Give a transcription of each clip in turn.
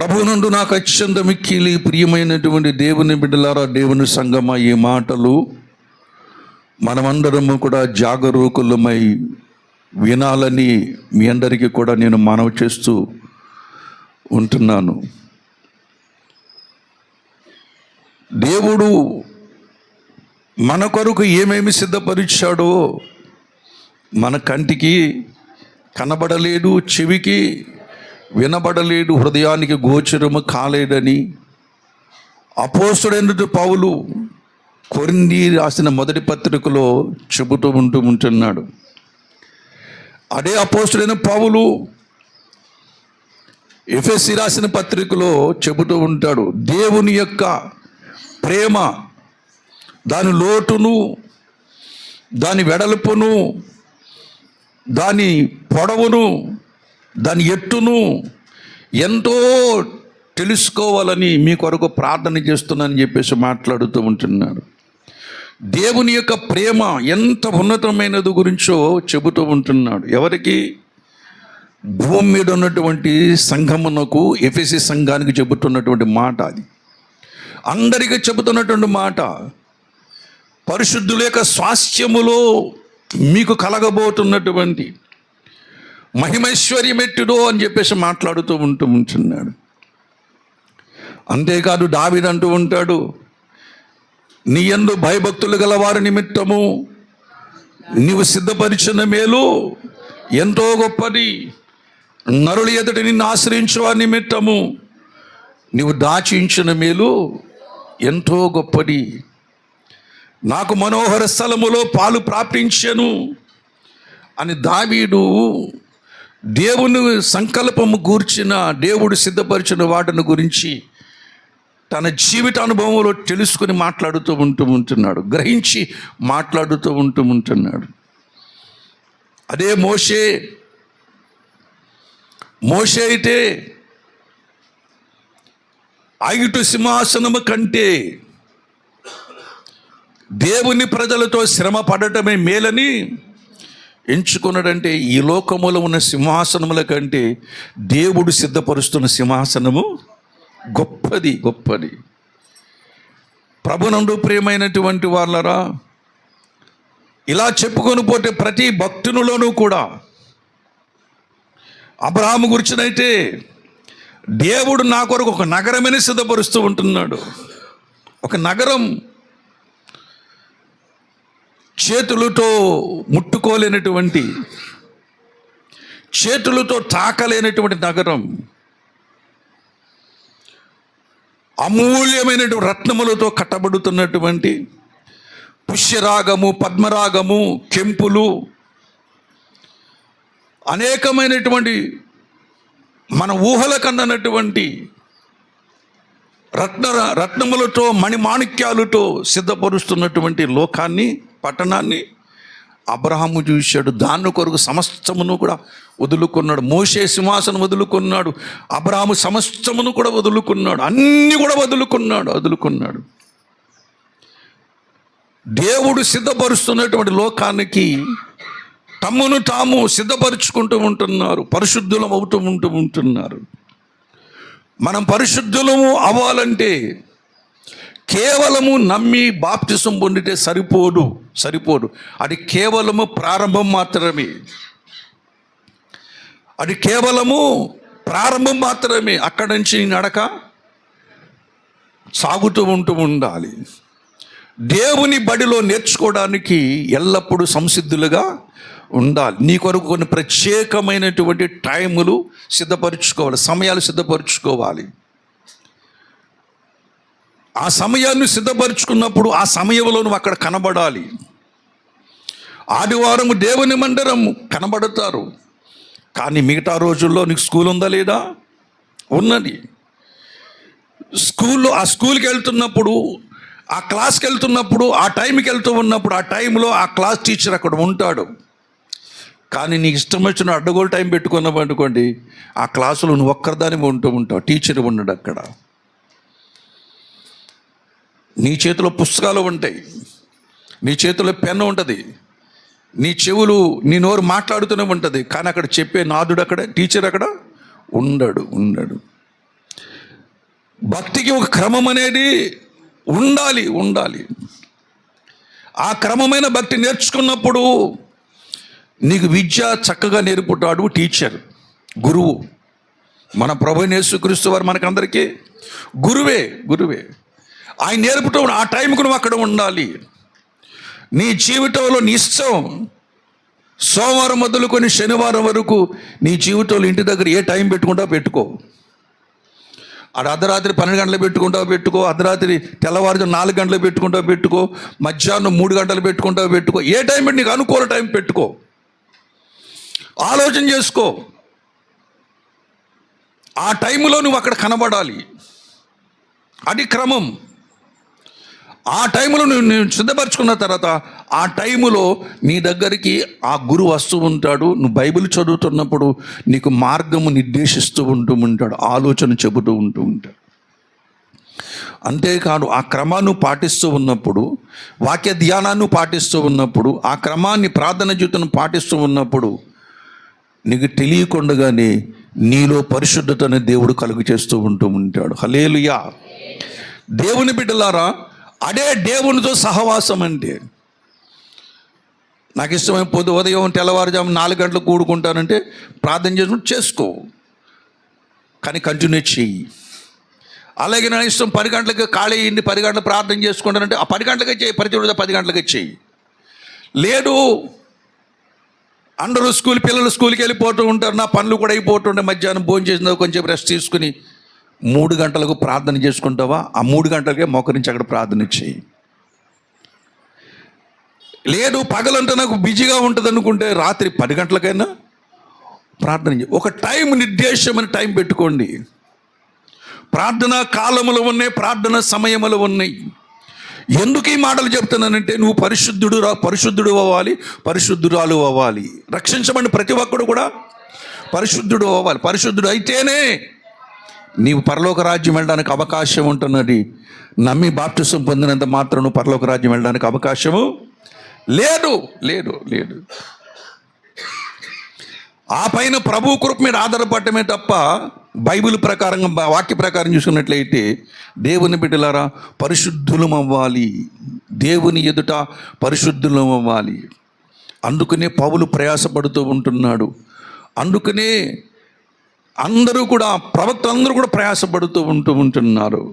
ప్రభువునందు నాకు అత్యంత మిక్కిలి ప్రియమైనటువంటి దేవుని బిడ్డలారా, దేవుని సంగమా, ఈ మాటలు మనమందరము కూడా జాగరూకులమై వినాలని మీ అందరికీ కూడా నేను మనవి చేస్తూ ఉంటున్నాను. దేవుడు మన కొరకు ఏమేమి సిద్ధపరిచాడో మన కంటికి కనబడలేదు, చెవికి వినబడలేదు, హృదయానికి గోచరము కాలేదని అపోస్తలుడైన పౌలు కొరింథీ రాసిన మొదటి పత్రికలో చెబుతూ ఉంటున్నాడు. అదే అపోస్తలుడైన పౌలు ఎఫెసీ రాసిన పత్రికలో చెబుతూ ఉంటాడు. దేవుని యొక్క ప్రేమ, దాని లోటును, దాని వెడల్పును, దాని పొడవును, దాని ఎత్తును ఎంతో తెలుసుకోవాలని మీ కొరకు ప్రార్థన చేస్తున్నానని చెప్పేసి మాట్లాడుతూ ఉంటున్నాడు. దేవుని యొక్క ప్రేమ ఎంత ఉన్నతమైనది గురించో చెబుతూ ఉంటున్నాడు. ఎవరికి? భూమి మీద ఉన్నటువంటి సంఘమునకు, ఎఫెసీ సంఘానికి చెబుతున్నటువంటి మాట అది. అందరికీ చెబుతున్నటువంటి మాట. పరిశుద్ధుల యొక్క స్వాస్థ్యములో మీకు కలగబోతున్నటువంటి మహిమైశ్వర్యం ఎట్టుడో అని చెప్పేసి మాట్లాడుతూ ఉంటున్నాడు. అంతేకాదు దావీదు అంటూ ఉంటాడు, నీ యందు భయభక్తులు గల వారి నిమిత్తము నీవు సిద్ధపరిచిన మేలు ఎంతో గొప్పది. నరుల ఎదుట నిన్ను ఆశ్రయించు వారి నిమిత్తము నీవు దాచించిన మేలు ఎంతో గొప్పది. నాకు మనోహర స్థలములో పాలు ప్రాప్తించెను అని దావీదు దేవుని సంకల్పము గూర్చిన, దేవుడు సిద్ధపరిచిన వాటిని గురించి తన జీవిత అనుభవంలో తెలుసుకుని మాట్లాడుతూ ఉంటున్నాడు, గ్రహించి మాట్లాడుతూ ఉంటున్నాడు. అదే మోషే అయితే ఐగుప్తు సింహాసనము కంటే దేవుని ప్రజలతో శ్రమ పడటమే మేలని ఎంచుకున్నాడంటే, ఈ లోకములో ఉన్న సింహాసనముల కంటే దేవుడు సిద్ధపరుస్తున్న సింహాసనము గొప్పది. ప్రభునందు ప్రియమైనటువంటి వాళ్ళరా, ఇలా చెప్పుకొని పోతే ప్రతి భక్తునిలోనూ కూడా అబ్రహాము గురించినైతే దేవుడు నా కొరకు ఒక నగరమని సిద్ధపరుస్తూ ఉంటున్నాడు. ఒక నగరం, చేతులతో ముట్టుకోలేనటువంటి, చేతులతో తాకలేనటువంటి నగరం, అమూల్యమైనటువంటి రత్నములతో కట్టబడుతున్నటువంటి పుష్యరాగము, పద్మరాగము, కెంపులు, అనేకమైనటువంటి మన ఊహల కన్నటువంటి రత్నములతో, మణిమాణిక్యాలతో సిద్ధపరుస్తున్నటువంటి లోకాన్ని, పట్టణాన్ని అబ్రహాము చూశాడు. దాని కొరకు సమస్తమును కూడా వదులుకున్నాడు. మోషే సింహాసనం వదులుకున్నాడు, అబ్రహాము సమస్తమును కూడా వదులుకున్నాడు, అన్నీ కూడా వదులుకున్నాడు. దేవుడు సిద్ధపరుస్తున్నటువంటి లోకానికి తమ్మును తాము సిద్ధపరుచుకుంటూ ఉంటున్నారు, పరిశుద్ధులం అవుతూ ఉంటున్నారు. మనం పరిశుద్ధులము అవ్వాలంటే కేవలము నమ్మి బాప్తిసం పొందితే సరిపోదు. అది కేవలము ప్రారంభం మాత్రమే. అక్కడి నుంచి నడక సాగుతూ ఉండాలి. దేవుని బడిలో నేర్చుకోవడానికి ఎల్లప్పుడూ సంసిద్ధులుగా ఉండాలి. నీ కొరకు కొన్ని ప్రత్యేకమైనటువంటి టైములు సిద్ధపరచుకోవాలి, సమయాలు సిద్ధపరచుకోవాలి. ఆ సమయాన్ని సిద్ధపరచుకున్నప్పుడు ఆ సమయంలో నువ్వు అక్కడ కనబడాలి. ఆదివారం దేవుని మందిరం కనబడతారు, కానీ మిగతా రోజుల్లో నీకు స్కూల్ ఉందా లేదా? ఉన్నది. ఆ స్కూల్కి వెళ్తున్నప్పుడు, ఆ క్లాస్కి వెళ్తున్నప్పుడు, ఆ టైంకి వెళ్తూ ఉన్నప్పుడు, ఆ టైంలో ఆ క్లాస్ టీచర్ అక్కడ ఉంటాడు. కానీ నీకు ఇష్టం వచ్చిన అడ్డగోలు టైం పెట్టుకున్నావు అనుకోండి, ఆ క్లాసులో నువ్వు ఒక్కరిదాని ఉంటావు, టీచర్ ఉండడు అక్కడ. నీ చేతిలో పుస్తకాలు ఉంటాయి, నీ చేతిలో పెన్ను ఉంటుంది, నీ చెవులు, నీ నోరు మాట్లాడుతూనే ఉంటుంది, కానీ అక్కడ చెప్పే నాదుడు, అక్కడ టీచర్ అక్కడ ఉండడు. భక్తికి ఒక క్రమం అనేది ఉండాలి. ఆ క్రమమైన భక్తి నేర్చుకున్నప్పుడు నీకు విద్య చక్కగా నేర్పుతాడు టీచర్, గురువు. మన ప్రభువైన యేసుక్రీస్తు వారు మనకందరికీ గురువే. ఆయన నేర్పుతూ ఆ టైంకు నువ్వు అక్కడ ఉండాలి. నీ జీవితంలో నీ ఇష్టం, సోమవారం మొదలుకొని శనివారం వరకు నీ జీవితంలో ఇంటి దగ్గర ఏ టైం పెట్టుకుంటావు పెట్టుకో. ఆడ అర్ధరాత్రి 12 గంటలు పెట్టుకో, అర్ధరాత్రి తెల్లవారుజాము 4 గంటలు పెట్టుకో, మధ్యాహ్నం 3 గంటలు పెట్టుకో. ఏ టైం పెట్టి నీకు అనుకూల టైం పెట్టుకో. ఆలోచన చేసుకో. ఆ టైంలో నువ్వు అక్కడ కనబడాలి. అది క్రమం. ఆ టైంలో నువ్వు సిద్ధపరచుకున్న తర్వాత ఆ టైములో నీ దగ్గరికి ఆ గురువు వస్తూ ఉంటాడు. నువ్వు బైబిల్ చదువుతున్నప్పుడు నీకు మార్గము నిర్దేశిస్తూ ఉంటాడు, ఆలోచన చెబుతూ ఉంటాడు. అంతేకాదు ఆ క్రమాన్ని పాటిస్తూ ఉన్నప్పుడు, వాక్య ధ్యానాన్ని పాటిస్తూ ఉన్నప్పుడు, ఆ క్రమాన్ని ప్రార్థన జీవితం పాటిస్తూ ఉన్నప్పుడు నీకు తెలియకుండానే నీలో పరిశుద్ధతని దేవుడు కలుగు చేస్తూ ఉంటాడు. హల్లెలూయా. దేవుని బిడ్డలారా, అదే దేవునితో సహవాసం అంటే. నాకు ఇష్టమైన ఉదయం తెల్లవారుజాము 4 గంటలకు కూడుకుంటానంటే ప్రార్థన చేసుకో, కానీ కంటిన్యూ చెయ్యి. అలాగే నా ఇష్టం 10 గంటలకు ఖాళీ అయ్యింది, 10 గంటలకు ప్రార్థన చేసుకుంటానంటే ఆ 10 గంటలకే చేయి, ప్రతిరోజు 10 గంటలకే చెయ్యి. లేదు, అందరూ పిల్లలు స్కూల్కి వెళ్ళిపోతూ ఉంటారు, నా పనులు కూడా అయిపోతుంటే మధ్యాహ్నం భోజనం చేసిన కొంచెం రెస్ట్ తీసుకుని 3 గంటలకు ప్రార్థన చేసుకుంటావా, ఆ 3 గంటలకే మోకరించి అక్కడ ప్రార్థన చేయి. లేదు, పగలంతా నాకు బిజీగా ఉంటుంది అనుకుంటే రాత్రి 10 గంటలకైనా ప్రార్థన చేయి. ఒక టైం నిర్దేశమైన టైం పెట్టుకోండి. ప్రార్థనా కాలములు ఉన్నాయి, ప్రార్థన సమయములు ఉన్నాయి. ఎందుకు ఈ మాటలు చెప్తున్నానంటే నువ్వు పరిశుద్ధుడు అవ్వాలి, పరిశుద్ధురాలు అవ్వాలి. రక్షించబడిన ప్రతి ఒక్కడు కూడా పరిశుద్ధుడు అవ్వాలి. పరిశుద్ధుడు అయితేనే నీవు పరలోక రాజ్యం వెళ్ళడానికి అవకాశం ఉంటున్నది. నమ్మి బాప్టిసం పొందినంత మాత్రం నువ్వు పరలోక రాజ్యం వెళ్ళడానికి అవకాశము లేదు. ఆ పైన ప్రభు కృప మీద ఆధారపడటమే తప్ప బైబిల్ ప్రకారంగా, వాక్య ప్రకారం చూసుకున్నట్లయితే దేవుని బిడ్డలారా పరిశుద్ధులం అవ్వాలి, దేవుని ఎదుట పరిశుద్ధులం అవ్వాలి. అందుకనే పౌలు ప్రయాసపడుతూ ఉంటున్నాడు. అందుకనే అందరూ కూడా, ప్రవక్త అందరూ కూడా ప్రయాసపడుతూ ఉంటున్నారు.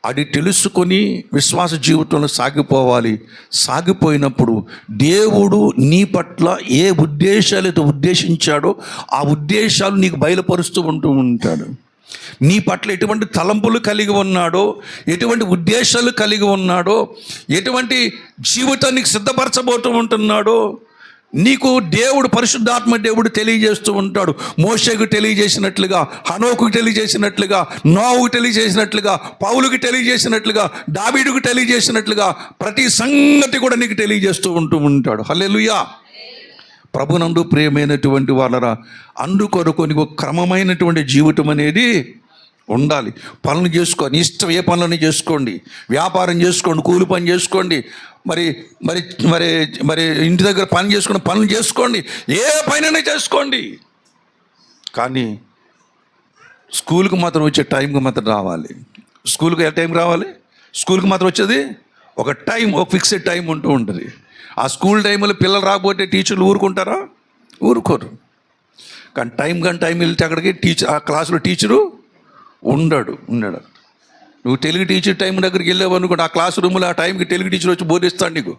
అది తెలుసుకొని విశ్వాస జీవితంలో సాగిపోవాలి. సాగిపోయినప్పుడు దేవుడు నీ పట్ల ఏ ఉద్దేశాలైతే ఉద్దేశించాడో ఆ ఉద్దేశాలు నీకు బయలుపరుస్తూ ఉంటాడు. నీ పట్ల ఎటువంటి తలంపులు కలిగి ఉన్నాడో, ఎటువంటి ఉద్దేశాలు కలిగి ఉన్నాడో, ఎటువంటి జీవితానికి సిద్ధపరచబోతూ ఉంటున్నాడో నీకు దేవుడు, పరిశుద్ధాత్మ దేవుడు తెలియజేస్తూ ఉంటాడు. మోషేకు తెలియజేసినట్లుగా, హనోకుకు తెలియజేసినట్లుగా, నోవుకు తెలియజేసినట్లుగా, పౌలుకి తెలియజేసినట్లుగా, దావీదుకు తెలియజేసినట్లుగా ప్రతి సంగతి కూడా నీకు తెలియజేస్తూ ఉంటాడు. హల్లెలూయా. ప్రభునందు ప్రియమైనటువంటి వాళ్ళరా, అందుకొరకు నీకు క్రమమైనటువంటి జీవితం అనేది ఉండాలి. పనులు చేసుకోండి, ఇష్టం ఏ పనులని చేసుకోండి, వ్యాపారం చేసుకోండి, కూలి పని చేసుకోండి, మరి మరి మరి మరి ఇంటి దగ్గర పని చేసుకుని పనులు చేసుకోండి, ఏ పనైనా చేసుకోండి. కానీ స్కూల్కి మాత్రం వచ్చే టైంకి మాత్రం రావాలి. స్కూల్కి ఏ టైం రావాలి? స్కూల్కి మాత్రం వచ్చేది ఒక టైం, ఒక ఫిక్స్డ్ టైం ఉంటుంది. ఆ స్కూల్ టైంలో పిల్లలు రాకపోతే టీచర్లు ఊరుకుంటారా? ఊరుకోరు. కానీ టైం వెళ్తే అక్కడికి ఆ క్లాసులో టీచరు ఉండడు. నువ్వు తెలుగు టీచర్ టైం దగ్గరికి వెళ్ళావు అనుకోండి, ఆ క్లాస్ రూమ్లో ఆ టైంకి తెలుగు టీచర్ వచ్చి బోధిస్తాడు నీకు.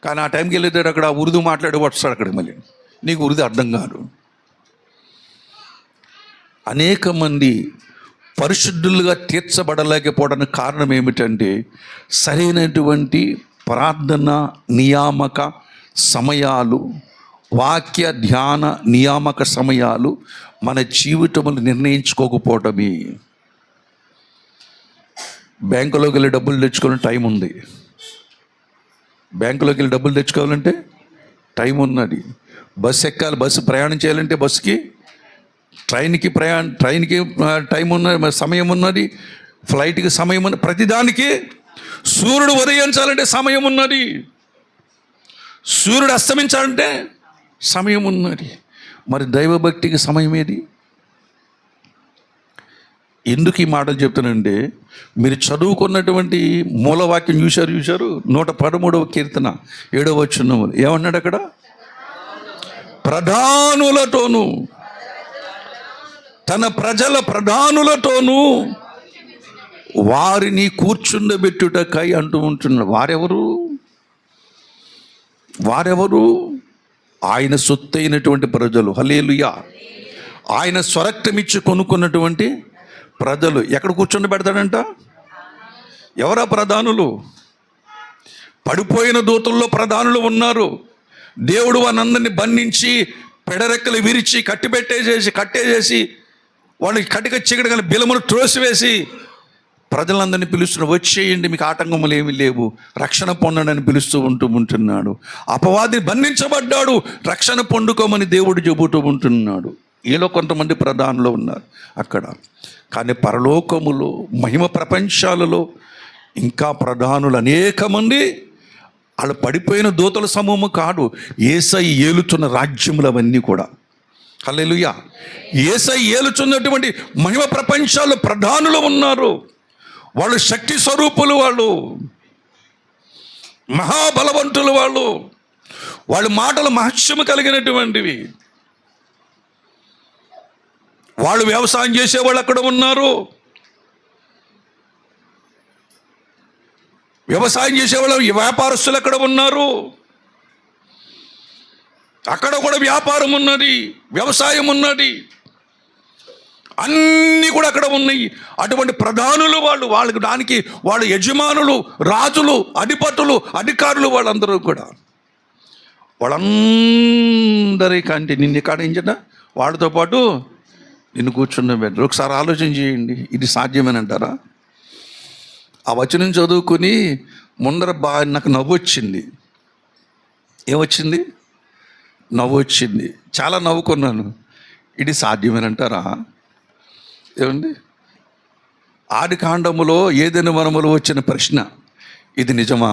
కానీ ఆ టైంకి వెళ్ళేదాడు అక్కడ ఉర్దూ మాట్లాడే వస్తాడు అక్కడ, మళ్ళీ నీకు ఉర్దూ అర్థం కాదు. అనేక మంది పరిశుద్ధులుగా తీర్చబడలేకపోవడానికి కారణం ఏమిటంటే సరైనటువంటి ప్రార్థన నియామక సమయాలు, వాక్య ధ్యాన నియామక సమయాలు మన జీవితంలో నిర్ణయించుకోకపోవటమే. బ్యాంకులోకి వెళ్ళి డబ్బులు తెచ్చుకోవాలంటే టైం ఉంది. బ్యాంకులోకి వెళ్ళి డబ్బులు తెచ్చుకోవాలంటే టైం ఉన్నది. బస్సు ఎక్కాలి, బస్సు ప్రయాణం చేయాలంటే బస్సుకి, ట్రైన్కి టైం ఉన్నది, సమయం ఉన్నది. ఫ్లైట్కి సమయం ఉన్నది. ప్రతిదానికి సూర్యుడు ఉదయించాలంటే సమయం ఉన్నది, సూర్యుడు అస్తమించాలంటే సమయం ఉన్నది. మరి దైవభక్తికి సమయం ఏది? ఎందుకు ఈ మాటలు చెప్తానంటే, మీరు చదువుకున్నటువంటి మూలవాక్యం చూశారు 113వ కీర్తన 7వ వచనం ఏమన్నాడు అక్కడ? ప్రధానులతోనూ, తన ప్రజల ప్రధానులతోనూ వారిని కూర్చుండబెట్టుటకై అంటూ ఉంటున్నాడు. వారెవరు? ఆయన సొత్తైనటువంటి ప్రజలు. హల్లెలూయా. ఆయన స్వరక్తమిచ్చి కొనుక్కున్నటువంటి ప్రజలు. ఎక్కడ కూర్చుండబెడతాడంట? ఎవరా ప్రధానులు? పడిపోయిన దూతల్లో ప్రధానులు ఉన్నారు. దేవుడు వారందరినీ బంధించి పెడరెక్కలు విరిచి కట్టేసేసి వాళ్ళకి కటిక చీకటి కానీ బిలములు త్రోసివేసి ప్రజలందరినీ పిలుస్తున్న, వచ్చేయండి, మీకు ఆటంకములు ఏమీ లేవు, రక్షణ పొందండి అని పిలుస్తూ ఉంటున్నాడు. అపవాది బంధించబడ్డాడు, రక్షణ పొందుకోమని దేవుడు చెబుతూ ఉంటున్నాడు. ఈలో కొంతమంది ప్రధానులు ఉన్నారు అక్కడ. కానీ పరలోకములో, మహిమ ప్రపంచాలలో ఇంకా ప్రధానులు అనేక మంది. వాళ్ళు పడిపోయిన దూతల సమూహము కాదు, యేసయ్య ఏలుతున్న రాజ్యములు అవన్నీ కూడా. హల్లెలూయా. యేసయ్య ఏలుతున్నటువంటి మహిమ ప్రపంచాలు ప్రధానులు ఉన్నారు. వాళ్ళు శక్తి స్వరూపులు, వాళ్ళు మహాబలవంతులు, వాళ్ళ మాటలు మహత్యము కలిగినటువంటివి. వాళ్ళు వ్యవసాయం చేసేవాళ్ళు అక్కడ ఉన్నారు. వ్యవసాయం చేసేవాళ్ళు, వ్యాపారస్తులు అక్కడ ఉన్నారు. అక్కడ కూడా వ్యాపారం ఉన్నది, వ్యవసాయం ఉన్నది, అన్నీ కూడా అక్కడ ఉన్నాయి. అటువంటి ప్రధానులు వాళ్ళకి వాళ్ళు యజమానులు, రాజులు, అధిపతులు, అధికారులు, వాళ్ళందరూ కూడా. వాళ్ళందరికంటే నిన్ను ఇక్కడ ఏం చేద్దా, వాళ్ళతో పాటు నిన్ను కూర్చుండబెట్టరు. ఒకసారి ఆలోచన చేయండి, ఇది సాధ్యమేనంటారా? ఆ వచనం చదువుకుని ముందర నాకు నవ్వు వచ్చింది. ఏమొచ్చింది? నవ్వు వచ్చింది. చాలా నవ్వుకున్నాను. ఇది సాధ్యమేనంటారా? ఏమండి, ఆది కాండములో ఏదైనా వనములో వచ్చిన ప్రశ్న, ఇది నిజమా?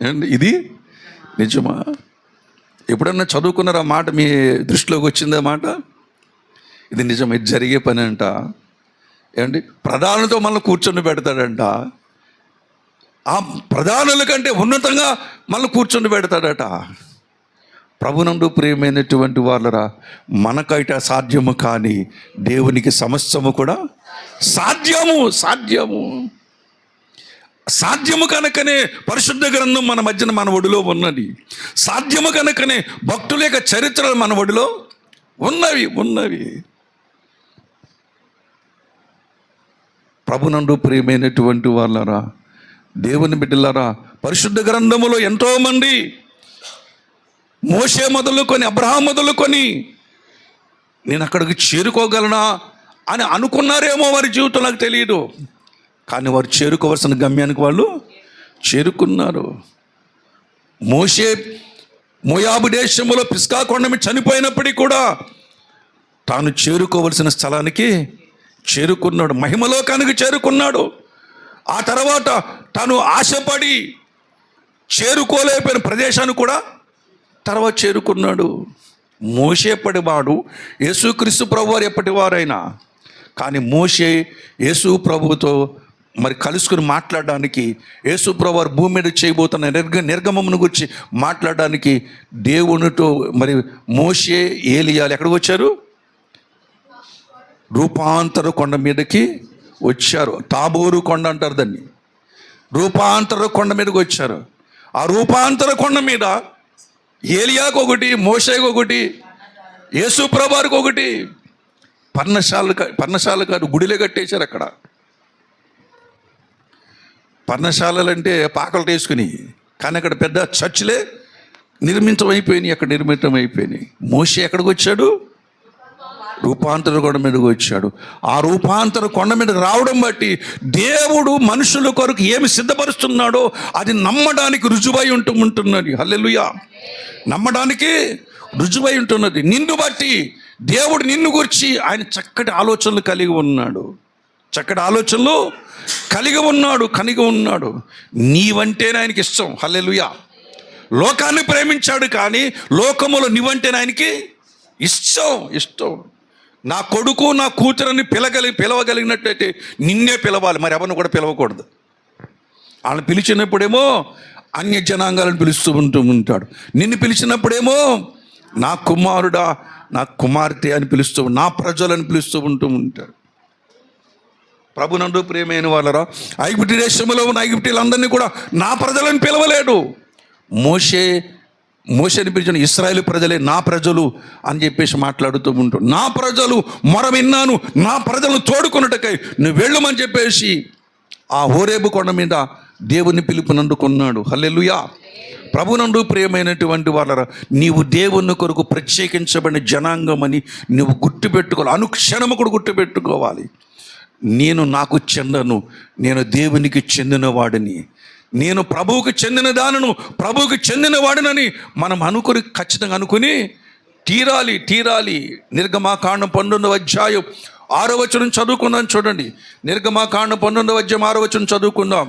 ఏమండి, ఇది నిజమా? ఎప్పుడన్నా చదువుకున్నారా మాట? మీ దృష్టిలోకి వచ్చిందా మాట? ఇది నిజం, ఇది జరిగే పని అంట. ఏమండి, ప్రధానులతో మనల్ని కూర్చొని పెడతాడంట. ఆ ప్రధానుల కంటే ఉన్నతంగా మనల్ని కూర్చొని పెడతాడట. ప్రభునందు ప్రియమైనటువంటి వాళ్ళరా, మనకైతే సాధ్యము కానీ దేవునికి సమస్తము కూడా సాధ్యము కనుకనే పరిశుద్ధ గ్రంథం మన మధ్యన మన ఒడిలో ఉన్నది. సాధ్యము కనుకనే భక్తుల యొక్క చరిత్రలు మన ఒడిలో ఉన్నవి. ప్రభునందు ప్రియమైనటువంటి వాళ్ళరా, దేవుని బిడ్డలారా, పరిశుద్ధ గ్రంథములో ఎంతోమంది, మోషే మొదలుకొని, అబ్రహాం మొదలుకొని, నేను అక్కడికి చేరుకోగలనా అని అనుకున్నారేమో వారి జీవితం, నాకు తెలియదు. కానీ వారు చేరుకోవాల్సిన గమ్యానికి వాళ్ళు చేరుకున్నారు. మోషే మోయాబు దేశంలో పిస్కా కొండ మీద చనిపోయినప్పటికీ కూడా తాను చేరుకోవలసిన స్థలానికి చేరుకున్నాడు, మహిమలోకానికి చేరుకున్నాడు. ఆ తర్వాత తాను ఆశపడి చేరుకోలేకపోయిన ప్రదేశాన్ని కూడా తర్వాత చేరుకున్నాడు. మోషే ఎప్పటివాడు, యేసుక్రీస్తు ప్రభు వారు ఎప్పటివారైనా. కానీ మోషే యేసు ప్రభువుతో మరి కలుసుకుని మాట్లాడడానికి, యేసు ప్రభు వారు భూమి మీద చేయబోతున్న నిర్గమమును గురించి మాట్లాడడానికి దేవునితో మరి మోషే, ఏలియాలు ఎక్కడికి వచ్చారు? రూపాంతర కొండ మీదకి వచ్చారు. తాబోరు కొండ అంటారు దాన్ని. రూపాంతర కొండ మీదకి వచ్చారు. ఆ రూపాంతర కొండ మీద ఏలియాకు ఒకటి, మోషేకు ఒకటి, యేసు ప్రభు వారికి ఒకటి పర్ణశాల కాదు, గుడిలే కట్టేశారు అక్కడ. పర్ణశాలలు అంటే పాకలు వేసుకుని, కానీ అక్కడ పెద్ద చర్చిలే నిర్మితమైపోయినాయి. మోషే ఎక్కడికి వచ్చాడు? రూపాంతర కొండ మీదకి వచ్చాడు. ఆ రూపాంతర కొండ మీద రావడం బట్టి దేవుడు మనుషుల కొరకు ఏమి సిద్ధపరుస్తున్నాడో అది నమ్మడానికి రుజువై ఉంటున్నది. హల్లెలూయా. నమ్మడానికి రుజువై ఉంటున్నది. నిన్ను బట్టి దేవుడు నిన్ను గురించి ఆయన చక్కటి ఆలోచనలు కలిగి ఉన్నాడు. నీవంటేనే ఆయనకి ఇష్టం. హల్లెలూయా. లోకాన్ని ప్రేమించాడు, కానీ లోకములో నీవంటేనే ఆయనకి ఇష్టం. నా కొడుకు నా కూతురని పిలవగలిగినట్టయితే నిన్నే పిలవాలి, మరి ఎవరిని కూడా పిలవకూడదు. వాళ్ళని పిలిచినప్పుడేమో అన్య జనాంగాలను పిలుస్తూ ఉంటాడు. నిన్ను పిలిచినప్పుడేమో నా కుమారుడా నా కుమార్తె అని పిలుస్తూ, నా ప్రజలను పిలుస్తూ ఉంటాడు. ప్రభునందు ప్రియమైన వాళ్ళరా, ఐగుప్తు దేశంలో ఉన్న ఐగుప్తీయులందరినీ కూడా నా ప్రజలను పిలవలేడు. మోషేని పిలిచిన ఇశ్రాయేలు ప్రజలే నా ప్రజలు అని చెప్పేసి మాట్లాడుతూ ఉంటాడు. నా ప్రజలు మొర విన్నాను, నా ప్రజలను తోడుకొనుటకై నువ్వు వెళ్ళమని చెప్పేసి ఆ హోరేబు కొండ మీద దేవుని పిలుపునందుకున్నాడు. హల్లెలూయా. ప్రభునందు ప్రియమైనటువంటి వాళ్ళరా, నీవు దేవుని కొరకు ప్రత్యేకించబడిన జనాంగం అని నువ్వు గుర్తుపెట్టుకోవాలి, అనుక్షణము కూడా గుర్తుపెట్టుకోవాలి. నేను నాకు చెందను, నేను దేవునికి చెందిన వాడిని, నేను ప్రభువుకి చెందిన దానను, ప్రభువుకి చెందిన వాడినని మనం ఖచ్చితంగా అనుకుని తీరాలి. నిర్గమాకాండం 12వ అధ్యాయం 6వ వచనం చదువుకుందాం. చూడండి, నిర్గమాకాండం 12వ అధ్యాయం 6వ వచనం చదువుకుందాం.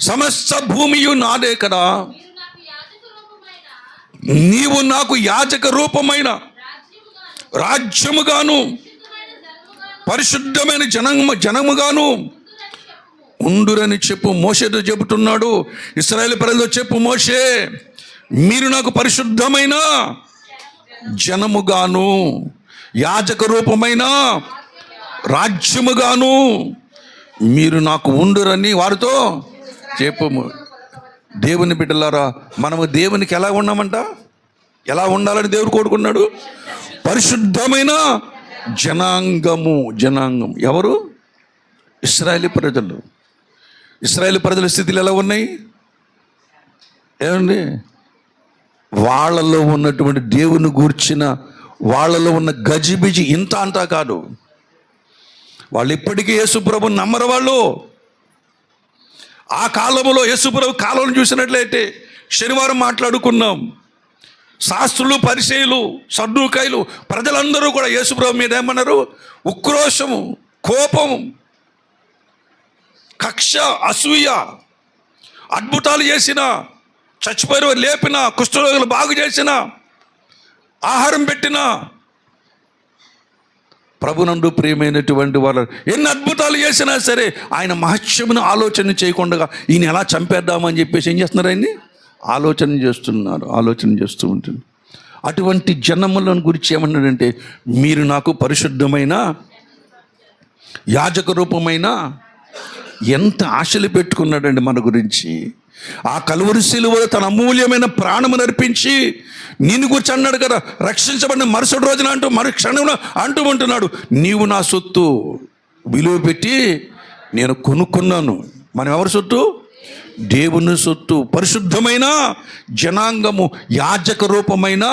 సమస్త భూమియు నాదే కదా, నీవు నాకు యాజక రూపమైన రాజ్యముగాను పరిశుద్ధమైన జనముగాను ఉండురని చెప్పు. మోషేతో చెబుతున్నాడు, ఇశ్రాయేలు ప్రజలతో చెప్పు, మోషే మీరు నాకు పరిశుద్ధమైన జనముగాను యాజక రూపమైన రాజ్యముగాను మీరు నాకు ఉండురని వారితో చెప్పు. దేవుని బిడ్డలారా, మనము దేవునికి ఎలా ఉన్నామంట, ఎలా ఉండాలని దేవుడు కోరుకున్నాడు? పరిశుద్ధమైన జనాంగం. ఎవరు? ఇశ్రాయేలు ప్రజలు. ఇశ్రాయేలు ప్రజల స్థితిలో ఎలా ఉన్నాయి? ఏమండి, వాళ్ళలో ఉన్నటువంటి దేవుని గూర్చిన వాళ్ళలో ఉన్న గజిబిజి ఇంత అంతా కాదు. వాళ్ళు ఇప్పటికీ యేసుప్రభుని నమ్మరు. వాళ్ళు ఆ కాలంలో యేసుప్రభు కాలం చూసినట్లయితే శనివారం మాట్లాడుకున్నాం, శాస్త్రులు పరిసయ్యులు సద్దూకయ్యులు ప్రజలందరూ కూడా యేసుప్రభు మీద ఏమన్నారు? ఉక్రోషము, కోపము, కక్ష, అసూయ, అద్భుతాలు చేసిన, చచ్చిపోయిన లేపిన, కుష్ఠరోగులు బాగు చేసిన, ఆహారం పెట్టిన. ప్రభునందు ప్రియమైనటువంటి వాళ్ళు ఎన్ని అద్భుతాలు చేసినా సరే ఆయన మహత్యమును ఆలోచన చేయకుండా ఈయన ఎలా చంపేద్దామని చెప్పేసి ఏం చేస్తున్నారు? ఆయన్ని ఆలోచన చేస్తూ ఉంటుంది. అటువంటి జనములను గురించి ఏమన్నాడంటే, మీరు నాకు పరిశుద్ధమైన యాజక రూపమైన, ఎంత ఆశలు పెట్టుకున్నాడండి మన గురించి. ఆ కలువరి శిలువలో తన అమూల్యమైన ప్రాణము నర్పించి నిన్ను గురించి అన్నాడు కదా, రక్షించబడిన మరుసటి రోజున మరు క్షణంలో ఉంటున్నాడు, నీవు నా సొత్తు, విలువ పెట్టి నేను కొనుక్కున్నాను. మనం ఎవరి సొత్తు? దేవుని సొత్తు. పరిశుద్ధమైన జనాంగము, యాజక రూపమైన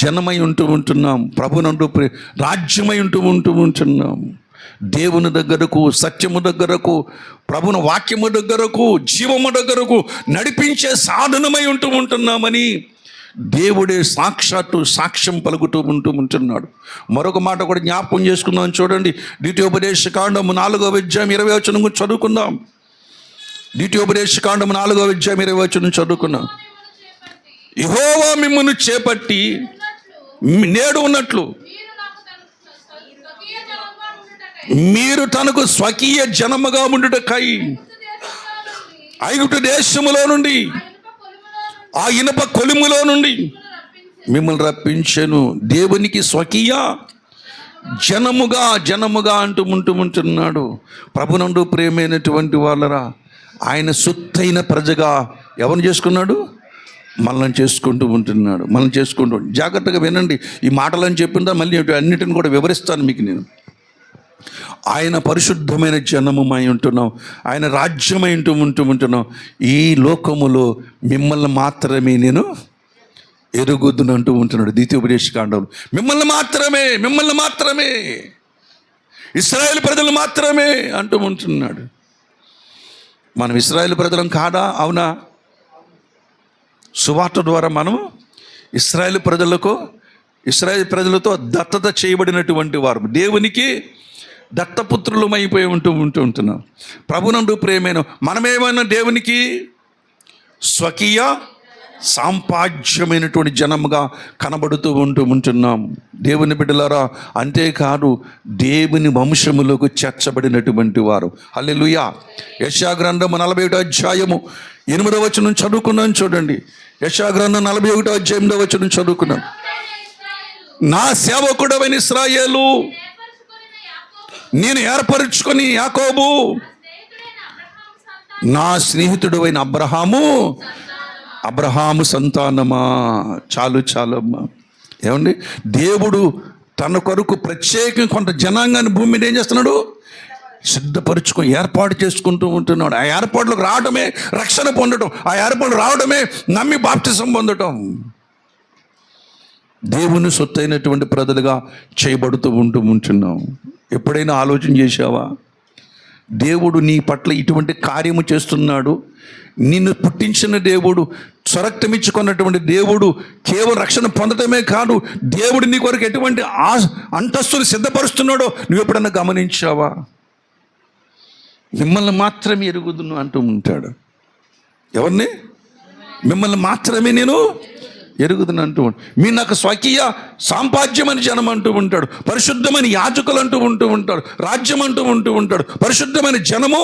జనమై ఉంటున్నాం. ప్రభునందు రాజ్యమై ఉంటున్నాం. దేవుని దగ్గరకు, సత్యము దగ్గరకు, ప్రభుని వాక్యము దగ్గరకు, జీవము దగ్గరకు నడిపించే సాధనమై ఉంటున్నామని దేవుడే సాక్ష్యం పలుకుతూ ఉంటున్నాడు. మరొక మాట కూడా జ్ఞాపకం చేసుకుందాం. చూడండి, ద్వితీయోపదేశకాండము 4వ అధ్యాయం 20వ వచనం గురించి చదువుకుందాం. ద్వితీయోపదేశకాండము 4వ అధ్యాయం 20వ వచనం చదువుకుందాం. యెహోవా మిమ్మును చేపట్టి నేడు ఉన్నట్లు మీరు తనకు స్వకీయ జనముగా ఉండుటకై ఐగుప్తు దేశములో నుండి, ఆ ఇనుప కొలిములో నుండి మిమ్మల్ని రప్పించెను. దేవునికి స్వకీయ జనముగా ఉంటున్నాడు. ప్రభునందు ప్రియమైనటువంటి వాళ్ళరా, ఆయన సొత్తైన ప్రజగా ఎవరిని చేసుకున్నాడు? మనల్ని చేసుకుంటూ జాగ్రత్తగా వినండి. ఈ మాటలని చెప్పిందా మళ్ళీ అన్నిటిని కూడా వివరిస్తాను మీకు నేను. ఆయన పరిశుద్ధమైన జనమై ఉంటున్నాం, ఆయన రాజ్యమై ఉంటున్నాం. ఈ లోకములో మిమ్మల్ని మాత్రమే నేను ఎరుగుద్దును ఉంటున్నాడు ద్వితీయోపదేశకాండంలో. మిమ్మల్ని మాత్రమే ఇశ్రాయేలు ప్రజలు మాత్రమే ఉంటున్నాడు. మనం ఇశ్రాయేలు ప్రజలం కాదా? అవునా? సువార్త ద్వారా మనం ఇశ్రాయేలు ప్రజలతో దత్తత చేయబడినటువంటి వారు, దేవునికి దత్తపుత్రులమైపోయి ఉంటున్నాం. ప్రభునందు ప్రేమైన మనమేమైనా దేవునికి స్వకీయ సాంపాజ్యమైనటువంటి జనముగా కనబడుతూ ఉంటున్నాం. దేవుని బిడ్డలారా, అంతేకాదు దేవుని వంశములకు చేర్చబడినటువంటి వారు. హల్లెలూయా. యెషయా గ్రంథము 41వ అధ్యాయము 8వ వచనం చదువుకున్నాను చూడండి. యెషయా గ్రంథం 41వ అధ్యాయం 8వ వచనం చదువుకున్నాను. నా సేవకుడవైన ఇశ్రాయేలు, నేను ఏర్పరుచుకొని యాకోబు, నా స్నేహితుడైన అబ్రహాము సంతానమా. చాలమ్మా. ఏమండి, దేవుడు తన కొరకు ప్రత్యేకంగా కొంత జనాంగాన్ని భూమి మీద ఏం చేస్తున్నాడు? సిద్ధపరుచుకొని ఏర్పాటు చేసుకుంటూ ఉంటున్నాడు. ఆ ఏర్పాటులోకి రావడమే రక్షణ పొందడం, ఆ ఏర్పాటు రావడమే నమ్మి బాప్తిసం పొందడం. దేవుని సొత్తైనటువంటి ప్రజలుగా చేయబడుతూ ఉంటున్నాం. ఎప్పుడైనా ఆలోచన చేశావా? దేవుడు నీ పట్ల ఇటువంటి కార్యము చేస్తున్నాడు. నిన్ను పుట్టించిన దేవుడు, స్వరక్తమిచ్చుకున్నటువంటి దేవుడు కేవలం రక్షణ పొందడమే కాదు, దేవుడు నీ కొరకు ఎటువంటి అంతస్తులు సిద్ధపరుస్తున్నాడో నువ్వు ఎప్పుడన్నా గమనించావా? మిమ్మల్ని మాత్రమే ఎరుగుదును అంటూ ఉంటాడు. ఎవరిని? మిమ్మల్ని మాత్రమే నేను ఎరుగుదని అంటూ ఉంటాడు. మీరు నాకు స్వకీయ సాంపాద్యమని జనం అంటూ ఉంటాడు, పరిశుద్ధమైన యాజకులు అంటూ ఉంటాడు, రాజ్యం అంటూ ఉంటాడు, పరిశుద్ధమైన జనము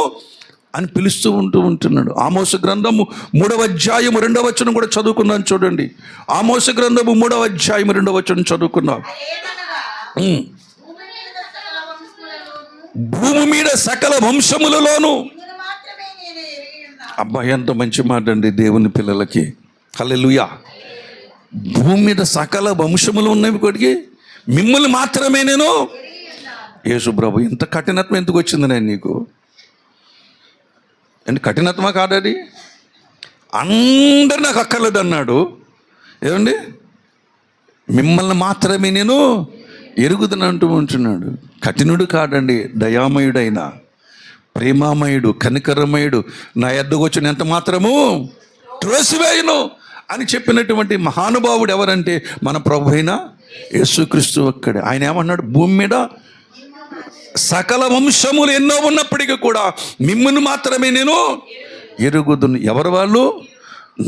అని పిలుస్తూ ఉంటున్నాడు. ఆమోస గ్రంథము 3వ అధ్యాయము 2వ వచనం కూడా చదువుకున్నాను చూడండి. ఆమోస గ్రంథము 3వ అధ్యాయము 2వ వచనం చదువుకున్నాను. భూమి మీద సకల వంశములలోను. అబ్బా, ఎంత మంచి మాట అండి దేవుని పిల్లలకి. హల్లెలూయా. భూమి మీద సకల వంశములు ఉన్నవి కొడికి మిమ్మల్ని మాత్రమే నేను. యేసు ప్రభు, ఇంత కఠినత్వం ఎందుకు వచ్చింది నేను నీకు? అంటే కఠినత్వమా కాదది? అందరు నాకు అక్కర్లేదు అన్నాడు. ఏమండి, మిమ్మల్ని మాత్రమే నేను ఎరుగుదని అంటూ ఉంటున్నాడు. కఠినుడు కాదండి, దయామయుడైన, ప్రేమామయుడు, కనికరమయుడు, నా ఎద్దకు వచ్చిన ఎంత మాత్రము త్రోసివేయును అని చెప్పినటువంటి మహానుభావుడు ఎవరంటే మన ప్రభు అయిన యేసుక్రీస్తు ఒక్కడే. ఆయన ఏమన్నాడు? భూమి మీద సకల వంశములు ఎన్నో ఉన్నప్పటికీ కూడా మిమ్మల్ని మాత్రమే నేను ఎరుగుదును. ఎవరు వాళ్ళు?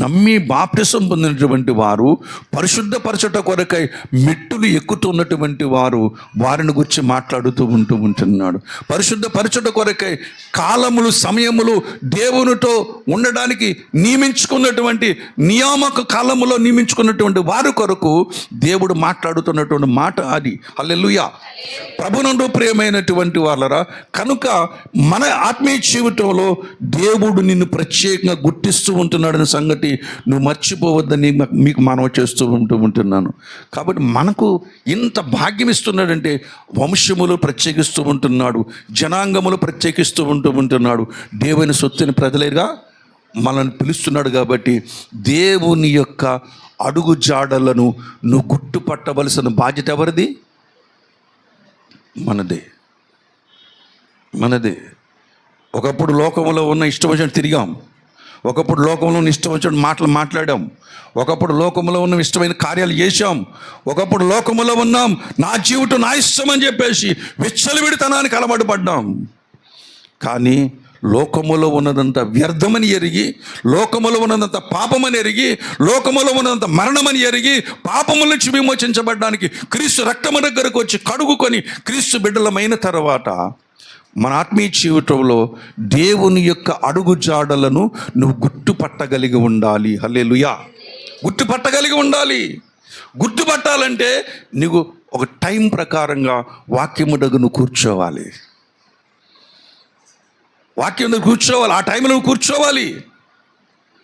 నమ్మి బాప్తిసం పొందినటువంటి వారు, పరిశుద్ధపరచట కొరకై మెట్టులు ఎక్కుతున్నటువంటి వారు, వారిని గురించి మాట్లాడుతూ ఉంటున్నాడు. పరిశుద్ధపరచట కొరకై కాలములు, సమయములు దేవునితో ఉండడానికి నియమించుకున్నటువంటి నియామక కాలములో నియమించుకున్నటువంటి వారి కొరకు దేవుడు మాట్లాడుతున్నటువంటి మాట అది. హల్లెలూయా. ప్రభునందు ప్రియమైనటువంటి వాళ్ళరా, కనుక మన ఆత్మీయ జీవితంలో దేవుడు నిన్ను ప్రత్యేకంగా గుర్తిస్తూ ఉంటున్నాడని సంగతి నువ్వు మర్చిపోవద్దని మీకు మనవి చేస్తూ ఉంటున్నాను. కాబట్టి మనకు ఇంత భాగ్యం ఇస్తున్నాడంటే వంశములు ప్రత్యేకిస్తూ ఉంటున్నాడు, జనాంగములు ప్రత్యేకిస్తూ ఉంటున్నాడు, దేవుని సొత్తుని ప్రజలేగా మనల్ని పిలుస్తున్నాడు. కాబట్టి దేవుని యొక్క అడుగు జాడలను నువ్వు గుర్తుపట్టవలసిన బాధ్యత ఎవరిది? మనదే. ఒకప్పుడు లోకంలో ఉన్న ఇష్టం వచ్చినట్టు తిరిగాం, ఒకప్పుడు లోకంలో ఉన్న ఇష్టం వచ్చిన మాటలు మాట్లాడాం, ఒకప్పుడు లోకంలో ఉన్న ఇష్టమైన కార్యాలు చేశాం, ఒకప్పుడు లోకంలో ఉన్నాం, నా జీవితం నా ఇష్టం అని చెప్పేసి విచ్చలవిడితనానికి అలవాటు పడ్డాం. కానీ లోకములో ఉన్నదంతా వ్యర్థమని ఎరిగి, లోకములో ఉన్నదంతా పాపమని ఎరిగి, లోకములో ఉన్నదంతా మరణమని ఎరిగి, పాపముల నుంచి విమోచించబడడానికి క్రీస్తు రక్తము దగ్గరకు వచ్చి కడుగుకొని క్రీస్తు బిడ్డలమైన తర్వాత మన ఆత్మీయ జీవితంలో దేవుని యొక్క అడుగు జాడలను నువ్వు గుర్తుపట్టగలిగి ఉండాలి. హల్లెలూయా. గుర్తుపట్టగలిగి ఉండాలి. గుర్తుపట్టాలంటే నీకు ఒక టైం ప్రకారంగా వాక్యము దగ్గర నువ్వు కూర్చోవాలి. వాక్యం దగ్గర కూర్చోవాలి. ఆ టైంలో నువ్వు కూర్చోవాలి.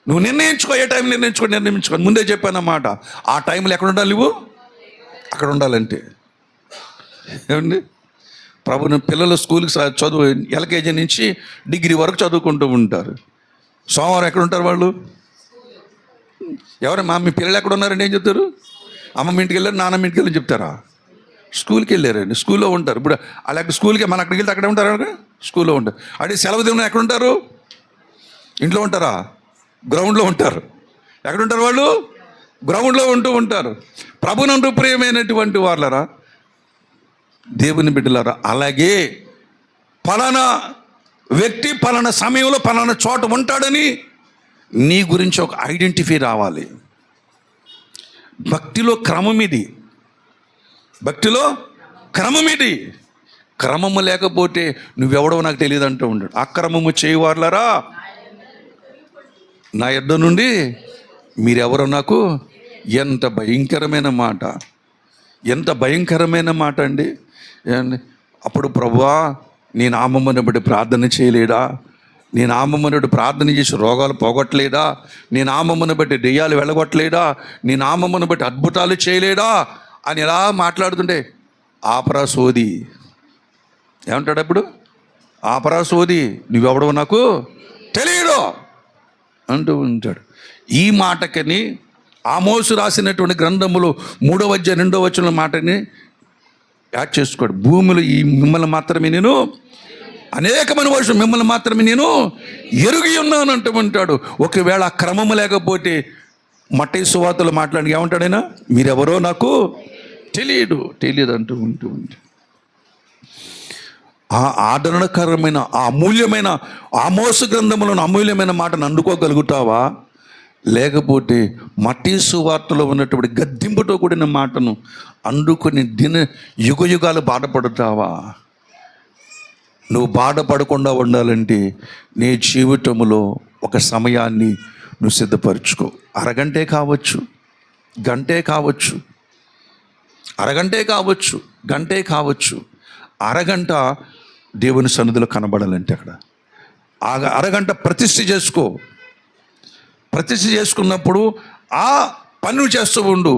నువ్వు నిర్ణయించుకో, ఏ టైం నిర్ణయించుకో. ముందే చెప్పానన్నమాట. ఆ టైంలో ఎక్కడ ఉండాలి? నువ్వు అక్కడ ఉండాలంటే. ఏమండి, ప్రభుని పిల్లలు స్కూల్కి చదువు ఎల్కేజీ నుంచి డిగ్రీ వరకు చదువుకుంటూ ఉంటారు. సోమవారం ఎక్కడ ఉంటారు వాళ్ళు? ఎవరమ్మా మీ పిల్లలు ఎక్కడ ఉన్నారండి ఏం చెప్తారు? అమ్మమ్మ ఇంటికి వెళ్ళారు, నాన్నమ్మ ఇంటికి వెళ్ళని చెప్తారా? స్కూల్కి వెళ్ళారండి, స్కూల్లో ఉంటారు. ఇప్పుడు అలాగే స్కూల్కి మన అక్కడికి వెళ్తే అక్కడే ఉంటారు, స్కూల్లో ఉంటారు. అదే సెలవు దినం ఎక్కడ ఉంటారు? ఇంట్లో ఉంటారా? గ్రౌండ్లో ఉంటారు. ఎక్కడ ఉంటారు వాళ్ళు? గ్రౌండ్లో ఉంటారు. ప్రభునందు ప్రియమైనటువంటి వాళ్ళరా, దేవుని బిడ్డలారా, అలాగే పలానా వ్యక్తి పలానా సమయంలో పలానా చోట ఉంటాడని నీ గురించి ఒక ఐడెంటిఫై రావాలి. భక్తిలో క్రమం ఇది, భక్తిలో క్రమం ఇది. క్రమము లేకపోతే నువ్వెవడో నాకు తెలియదు అంటూ ఉంటాడు. అక్రమము చేయవార్లరా నా యొద్ద నుండి మీరెవరో నాకు. ఎంత భయంకరమైన మాట, ఎంత భయంకరమైన మాట అండి. అప్పుడు ప్రభువా నీ నామమును బట్టి ప్రార్థన చేయలేదా, నీ నామమును బట్టి ప్రార్థన చేసి రోగాలు పోగొట్టలేదా, నీ నామమును బట్టి దెయ్యాలు వెళ్ళగొట్టలేదా, నీ నామమును బట్టి అద్భుతాలు చేయలేదా అని ఎలా మాట్లాడుతుంటే, ఆపరా సోది ఏమంటాడు అప్పుడు? ఆపరా సోది, నువ్వెవడో నాకు తెలియదు అంటూ ఉంటాడు. ఈ మాటకని ఆమోసు రాసినటువంటి గ్రంథములో 3వ అధ్యాయం 2వ వచనం మాటని యాడ్ చేసుకోడు. భూమిలో ఈ మిమ్మల్ని మాత్రమే నేను, అనేకమైన వర్షం మిమ్మల్ని మాత్రమే నేను ఎరుగి ఉన్నాను అంటూ ఉంటాడు. ఒకవేళ ఆ క్రమము లేకపోతే మత్తయి సువార్తలో మాట్లాడి ఏమంటాడైనా, మీరెవరో నాకు తెలియదు అంటూ ఉంటూ ఉంటాడు. ఆ ఆదరణకరమైన, ఆ అమూల్యమైన ఆమోసు గ్రంథములను అమూల్యమైన మాటను అందుకోగలుగుతావా? లేకపోతే మత్తయి సువార్తలో ఉన్నటువంటి గద్దింపుతో కూడిన మాటను అందుకొని యుగయుగాలు బాధపడతావా? నువ్వు బాధపడకుండా ఉండాలంటే నీ జీవితంలో ఒక సమయాన్ని నువ్వు సిద్ధపరచుకో. అరగంటే కావచ్చు, గంటే కావచ్చు, అరగంటే కావచ్చు, గంటే కావచ్చు. అరగంట దేవుని సన్నిధిలో కనబడాలంటే అక్కడ అరగంట ప్రతిష్ఠ చేసుకో. ప్రతిష్ఠ చేసుకున్నప్పుడు ఆ పనులు చేస్తూ ఉండు.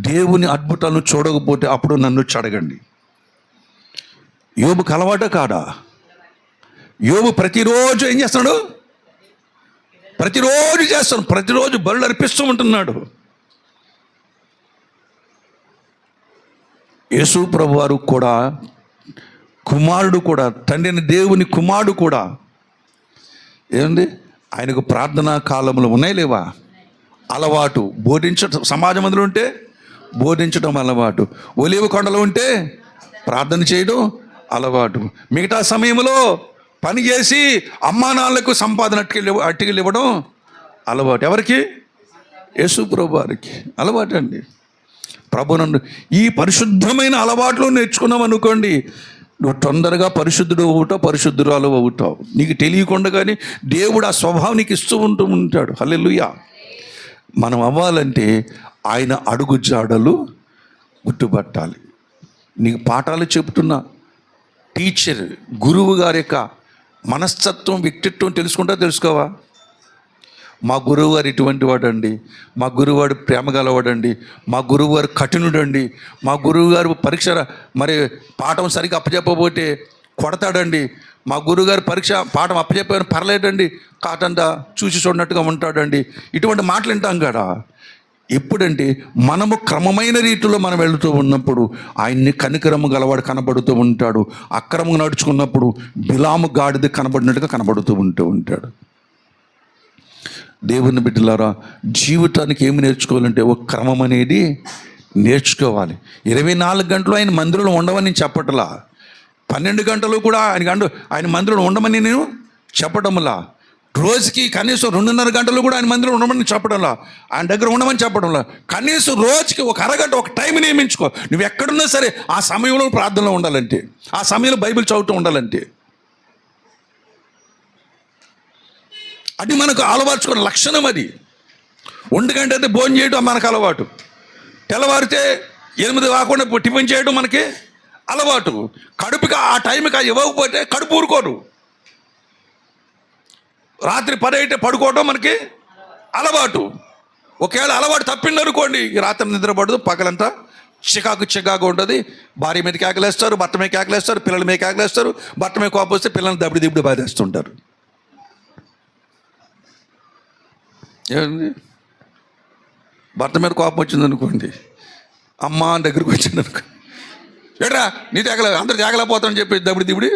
దేవుని అద్భుతాలను చూడకపోతే అప్పుడు నన్ను అడగండి. యోబుకు అలవాట కాదా? యోబు ప్రతిరోజు ఏం చేస్తున్నాడు? ప్రతిరోజు చేస్తాడు, ప్రతిరోజు బలులు అర్పిస్తూ ఉంటున్నాడు. యేసు ప్రభు వారు కూడా, కుమారుడు కూడా, తండ్రిని దేవుని కుమారుడు కూడా ఏంది, ఆయనకు ప్రార్థనా కాలములు ఉన్నాయి లేవా? అలవాటు బోధించడం, సమాజం అందులో ఉంటే బోధించడం అలవాటు, ఒలీవ కొండలో ఉంటే ప్రార్థన చేయడం అలవాటు, మిగతా సమయంలో పని చేసి అమ్మా నాన్నలకు సంపాదన అట్టికలు ఇవ్వడం అలవాటు. ఎవరికి? యేసు ప్రభు వారికి అలవాటు అండి. ప్రభు నన్ను ఈ పరిశుద్ధమైన అలవాట్లు నేర్చుకున్నాం అనుకోండి, నువ్వు తొందరగా పరిశుద్ధుడు అవుతావు, పరిశుద్ధురాలు అవుతావు. నీకు తెలియకుండా కానీ దేవుడు ఆ స్వభావం నీకు ఇస్తూ ఉంటాడు. హల్లెలూయా. మనం అవ్వాలంటే ఆయన అడుగు జాడలు గుర్తుపట్టాలి. నీకు పాఠాలు చెబుతున్న టీచర్, గురువు గారి యొక్క మనస్తత్వం, వ్యక్తిత్వం తెలుసుకోవా? మా గురువుగారు ఇటువంటి వాడండి, మా గురువుగారు ప్రేమ గలవాడండి, మా గురువుగారు కఠినుడండి, మా గురువుగారు పరీక్ష మరి పాఠం సరిగ్గా అప్పచెప్పబోతే కొడతాడండి, మా గురువుగారు పరీక్ష పాఠం అప్పచెప్పాను పర్లేదండి, కాటంతా చూసి చూడనట్టుగా ఉంటాడండి. ఇటువంటి మాటలు వింటాం కదా. ఎప్పుడంటే మనము క్రమమైన రీతిలో మనం వెళుతూ ఉన్నప్పుడు ఆయన్ని కనికరము గలవాడు కనబడుతూ ఉంటాడు. అక్రమంగా నడుచుకున్నప్పుడు బిలాము గాడిద కనబడినట్టుగా కనబడుతూ ఉంటాడు. దేవుని బిడ్డలారా, జీవితానికి ఏమి నేర్చుకోవాలంటే ఒక క్రమం అనేది నేర్చుకోవాలి. 24 గంటలు ఆయన మందిరంలో ఉండమని నేను చెప్పటలా, 12 గంటలు కూడా ఆయన మందిరంలో ఉండమని నేను చెప్పడంలా, రోజుకి కనీసం 2.5 గంటలు కూడా ఆయన మందిరంలో ఉండమని చెప్పడంలా, ఆయన దగ్గర ఉండమని చెప్పడంలా. కనీసం రోజుకి ఒక అరగంట ఒక టైం నియమించుకో. నువ్వు ఎక్కడున్నా సరే ఆ సమయంలో ప్రార్థనలో ఉండాలంటే, ఆ సమయంలో బైబిల్ చదువుతూ ఉండాలంటే, అది మనకు అలవార్చుకున్న లక్షణం. అది 1 గంట అయితే భోజనం చేయడం మనకు అలవాటు, తెల్లవారితే 8 కాకుండా టిఫిన్ చేయడం మనకి అలవాటు. కడుపుకి ఆ టైంకి ఇవ్వకపోతే కడుపు ఊరుకోరు. రాత్రి 10 అయితే పడుకోవడం మనకి అలవాటు. ఒకవేళ అలవాటు తప్పిందనుకోండి, ఈ రాత్రి నిద్రపడదు, పగలంతా చికాకు ఉంటుంది. భార్య మీద కేకలేస్తారు, భర్త మీద కేకలేస్తారు, పిల్లల మీద కేకలేస్తారు. భర్త మీద కోపం వస్తే పిల్లల్ని దబ్బడి బాధేస్తుంటారు. ఏమండి, భర్త మీద కోపం వచ్చింది అనుకోండి, అమ్మ దగ్గరికి వచ్చింది అనుకో, ఏడ్రా నీ తేగలే, అందరు తేగలేకపోతామని చెప్పి దబ్బడి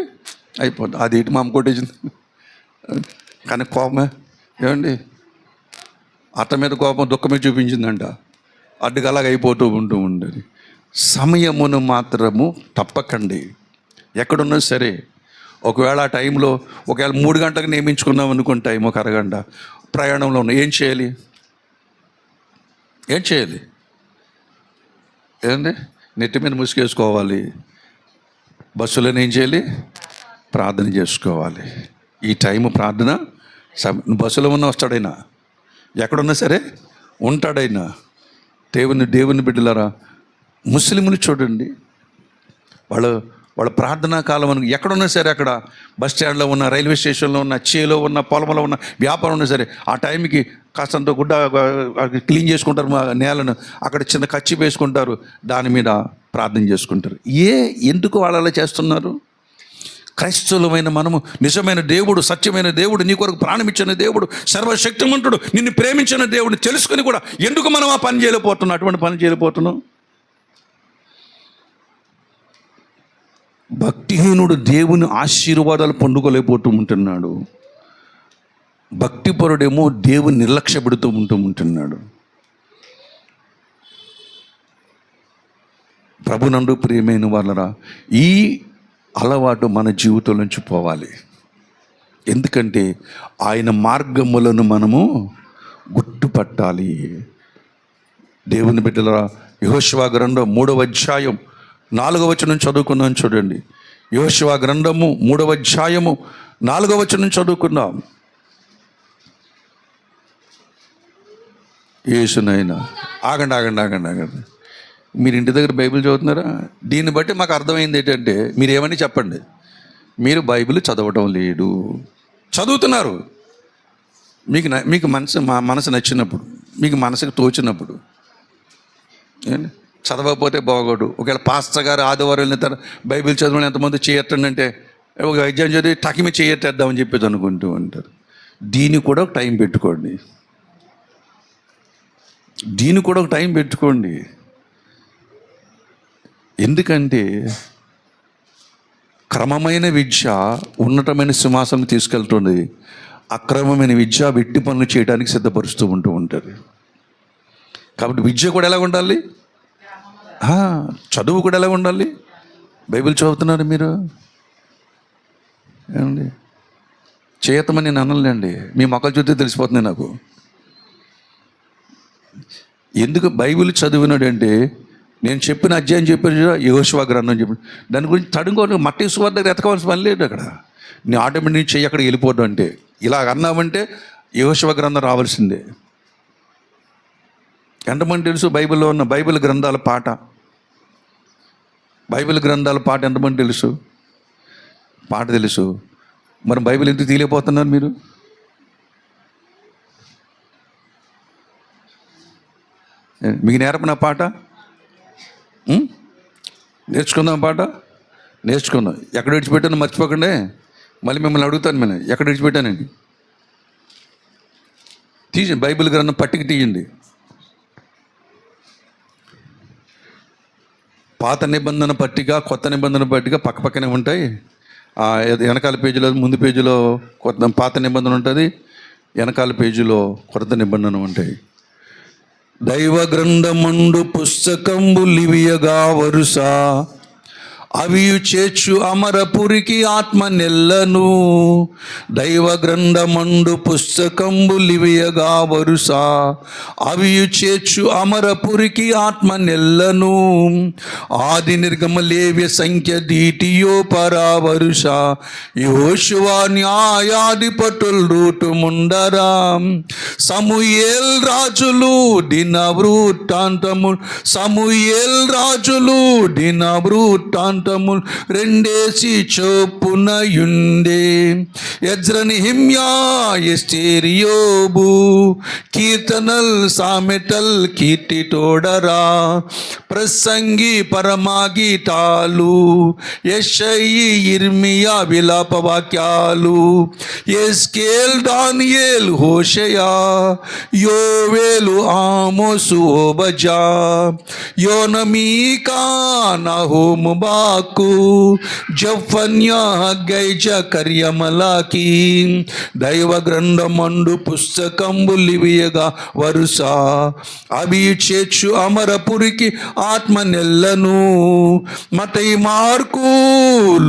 అయిపోతుంది. అది ఇటు మా అమ్మ కొట్టేసింది. కానీ కోపమే ఏమండి, అత్త మీద కోపం దుఃఖమే చూపించిందంట, అడ్డుగలాగా అయిపోతూ ఉండేది. సమయమును మాత్రము తప్పకండి. ఎక్కడున్నా సరే, ఒకవేళ ఆ టైంలో ఒకవేళ 3 గంటలకు నియమించుకున్నాం అనుకోండి, టైం ఒక అరగంట ప్రయాణంలో ఉన్న ఏం చేయాలి? ఏంటండి, నెత్తి మీద ముసుగేసుకోవాలి, బస్సులోనే ఏం చేయాలి, ప్రార్థన చేసుకోవాలి. ఈ టైము ప్రార్థన బస్సులో ఉన్న వస్తాడైనా, ఎక్కడున్నా సరే ఉంటాడైనా. దేవుని బిడ్డలారా, ముస్లింలు చూడండి, వాళ్ళ ప్రార్థనా కాలం అని ఎక్కడున్నా సరే, అక్కడ బస్ స్టాండ్లో ఉన్న, రైల్వే స్టేషన్లో ఉన్న, చేలో ఉన్న, పొలంలో ఉన్న, వ్యాపారం ఉన్నా సరే, ఆ టైంకి కాస్తంత గుడ్డ క్లీన్ చేసుకుంటారు నేలను, అక్కడ చిన్న కచ్చి వేసుకుంటారు, దాని మీద ప్రార్థన చేసుకుంటారు. ఎందుకు వాళ్ళు అలా చేస్తున్నారు? క్రైస్తవులమైన మనము నిజమైన దేవుడు, సత్యమైన దేవుడు, నీ కొరకు ప్రాణమిచ్చిన దేవుడు, సర్వశక్తిమంతుడు, నిన్ను ప్రేమించిన దేవుడు తెలుసుకుని కూడా ఎందుకు మనం ఆ పని చేయలేకపోతున్నాం, అటువంటి పని చేయలేకపోతున్నాం? భక్తిహీనుడు దేవుని ఆశీర్వాదాలు పొందుకోలేకపోతూ ఉంటున్నాడు. భక్తిపరుడేమో దేవుని నిర్లక్ష్య పెడుతూ ఉంటున్నాడు. ప్రభునందు ప్రియమైన వాళ్ళరా, ఈ అలవాటు మన జీవితం నుంచి పోవాలి. ఎందుకంటే ఆయన మార్గములను మనము గుర్తుపట్టాలి. దేవుని బిడ్డలరా, యెహోషువ గ్రంథం 3వ అధ్యాయం 4వ వచనం చదువుకున్నాం చూడండి. యెహోషువ గ్రంథము 3వ అధ్యాయము 4వ వచనం చదువుకున్నాం. యేసునైనా ఆగండి. మీరు ఇంటి దగ్గర బైబిల్ చదువుతున్నారా? దీన్ని బట్టి మాకు అర్థమైంది ఏంటంటే, మీరు ఏమని చెప్పండి, మీరు బైబిల్ చదవటం లేదు. చదువుతున్నారు, మీకు మనసు నచ్చినప్పుడు, మీకు మనసుకు తోచినప్పుడు. చదవకపోతే బాగోడు. ఒకవేళ పాస్టర్ గారు ఆదివారం వెళ్ళిన బైబిల్ చదవని ఎంతమంది చేయట్టండి అంటే, ఒక ఎగ్జామ్ చదివి టకిమి చేయట్టేద్దామని చెప్పేసి అనుకుంటూ ఉంటారు. దీనికి కూడా ఒక టైం పెట్టుకోండి. ఎందుకంటే క్రమమైన విద్య ఉన్నతమైన సింహాసనం తీసుకెళ్తుంది, అక్రమమైన విద్య వెట్టి పనులు చేయడానికి సిద్ధపరుస్తూ ఉంటారు. కాబట్టి విద్య కూడా ఎలా ఉండాలి, చదువు కూడా ఎలా ఉండాలి. బైబిల్ చదువుతున్నారు మీరు ఏమండి? చేయతమని నేను అనలేండి, మీ మొక్కలు చూస్తే తెలిసిపోతుంది నాకు. ఎందుకు బైబిల్ చదివినాడు అంటే, నేను చెప్పిన అధ్యాయం చెప్పాను, యెహోషువ గ్రంథం చెప్పిన దాని గురించి తడుకోని మట్టి సువార్త దగ్గర ఎతకవలసిన పని లేదు. అక్కడ నీ ఆటోమేటిక్ నుంచి చెయ్యి అక్కడికి వెళ్ళిపోవడం అంటే, ఇలా అన్నామంటే యెహోషువ గ్రంథం రావాల్సిందే. ఎంతమంది తెలుసు బైబిల్లో ఉన్న బైబిల్ గ్రంథాల పాట ఎంతమంది తెలుసు? పాట తెలుసు. మరి బైబిల్ ఎందుకు తీయలేకపోతున్నారు మీరు? మీకు నేర్పన పాట నేర్చుకుందాం. ఎక్కడ విడిచిపెట్టాను మర్చిపోకండి. మళ్ళీ మిమ్మల్ని అడుగుతాను, నేను ఎక్కడ విడిచిపెట్టానండి. తీయండి, బైబిల్ గ్రంథం పట్టికి తీయండి. పాత నిబంధన పట్టిక, కొత్త నిబంధన పట్టిక పక్కనే ఉంటాయి. వెనకాల పేజీలో, ముందు పేజీలో పాత నిబంధన ఉంటుంది, వెనకాల పేజీలో కొత్త నిబంధన ఉంటాయి. దైవ గ్రంథమందు పుస్తకంబు లివియగా వరుస, అవియు చేర్చు అమరపురికి ఆత్మ నెల్లను. దైవ గ్రంథమందు పుస్తకంబు లివియగా వరుస, అవియు చేర్చు అమరపురికి ఆత్మ నెల్లను. ఆది నిర్గమ లేవ్య సంఖ్య దీటియో పరావరుష, యెహోషువ న్యాయాధిపతుల రూటు ముందరా. సమూయేల్ రాజులు దినవృత్తాంతములు రెండేసి చొప్పున యుండే. ఎజ్ర నెహెమ్యా ఎస్తేరియోబు కీర్తనల్ సామెతల్ కీర్తితోడరా. ప్రసంగి పరమాగీతాలు యెషయి ఇర్మియా విలాప వాక్యాలు. యెస్కేల్ దానియేల్ హోషేయా యోవేలు ఆమోసు ఓబజా యోన మీకా నహూము బారాకు జఫన్యా హగ్గై జకర్య మలాకి దైవ గ్రంథమండు పుస్తకంబులివియగా వరుస అవి చేర్చు అమరపురికి ఆత్మ నెల్లను మతై మార్కు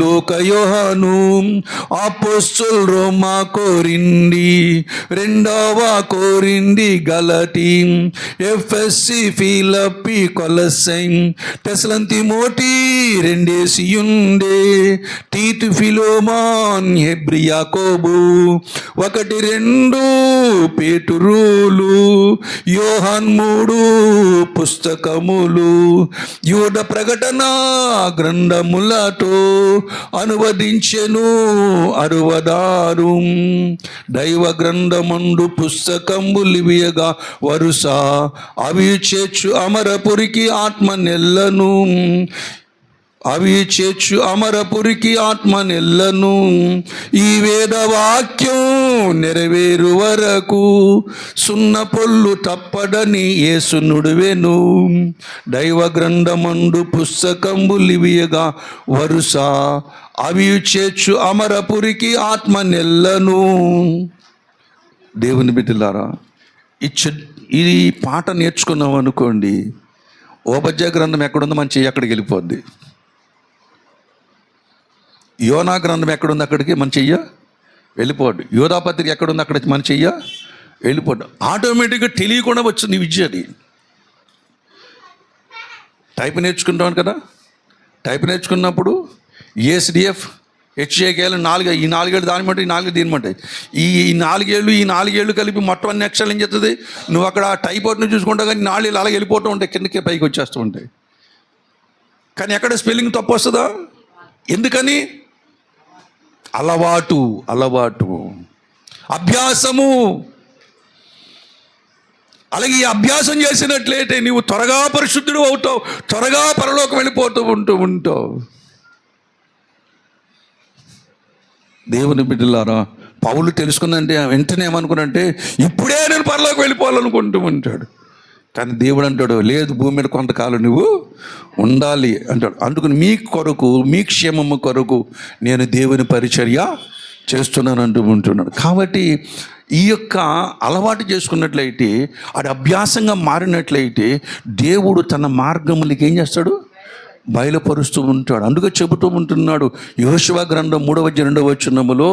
లోక యోహాను అపోస్తలు రోమా కోరింది రెండవ కోరింది గలటి ఎఫ్ఎస్సి ఫిలిప్పి కొలస్సై తెస్సలోనికీ మోటి రెండేసియుండే తీతు ఫిలోమాన్ హెబ్రీ యాకోబు 1-2 పేతురులు యోహాన్ 3 పుస్తకములు యూద ప్రకటన గ్రంథములతో అనువదించెను 66 దైవ గ్రంథమందు పుస్తకంబులివియగా వరుస అవి చేర్చు అమరపురికి ఆత్మ నెల్లను అవి చేర్చు అమరపురికి ఆత్మ నెల్లను ఈ వేదవాక్యం నెరవేరు వరకు సున్న పొల్లు తప్పడని యేసు నుడివెను దైవ గ్రంథమందు పుస్తకంబులివియగా వరుస అవి చేర్చు అమరపురికి ఆత్మ నెల్లను. దేవుని బిడ్డలారా, ఈ పాట నేర్చుకున్నాం అనుకోండి, ఓబద్య గ్రంథం ఎక్కడుందో మన చెయ్యి అక్కడికి వెళ్ళిపోద్ది. యోనా గ్రంథం ఎక్కడుంది అక్కడికి మన చెయ్య వెళ్ళిపోద్దు. యోధాపత్రిక ఎక్కడుంది అక్కడ మన చెయ్య వెళ్ళిపోద్దు. ఆటోమేటిక్గా తెలియకుండా వచ్చింది విద్య. అది టైప్ నేర్చుకుంటాం కదా, టైప్ నేర్చుకున్నప్పుడు ఏఎస్డిఎఫ్ హెచ్ఏకేలు 4 ఈ 4 ఏళ్ళు దాని మాట, ఈ 4 దీని మాట, ఈ 4 ఏళ్ళు కలిపి మొత్తం అన్ని అక్షరాలు ఏం చేస్తుంది, నువ్వు అక్కడ టైప్ అవుట్ని చూసుకుంటావు కానీ 4 ఏళ్ళు అలాగే వెళ్ళిపోతూ ఉంటాయి, కిందకి పైకి వచ్చేస్తూ ఉంటాయి. కానీ ఎక్కడ స్పెల్లింగ్ తప్పు వస్తుందా? ఎందుకని? అలవాటు అభ్యాసము. అలాగే ఈ అభ్యాసం చేసినట్లయితే నీవు త్వరగా పరిశుద్ధుడు అవుతావు, త్వరగా పరలోకం వెళ్ళిపోతూ ఉంటావు. దేవుని బిడ్డలారా, పౌలు తెలుసుకున్నంటే వెంటనే ఏమనుకున్నంటే ఇప్పుడే నేను పరలోకి వెళ్ళిపోవాలనుకుంటూ ఉంటాడు. కానీ దేవుడు అంటాడు, లేదు, భూమి మీద కొంతకాలం నువ్వు ఉండాలి అంటాడు. అందుకని మీ కొరకు, మీ క్షేమము కొరకు నేను దేవుని పరిచర్య చేస్తున్నాను అంటూ ఉంటున్నాడు. కాబట్టి ఈ యొక్క అలవాటు చేసుకున్నట్లయితే, అది అభ్యాసంగా మారినట్లయితే దేవుడు తన మార్గములకి ఏం చేస్తాడు, బయలుపరుస్తూ ఉంటాడు. అందుకే చెబుతూ ఉంటున్నాడు. యెహోషువ గ్రంథం 3:2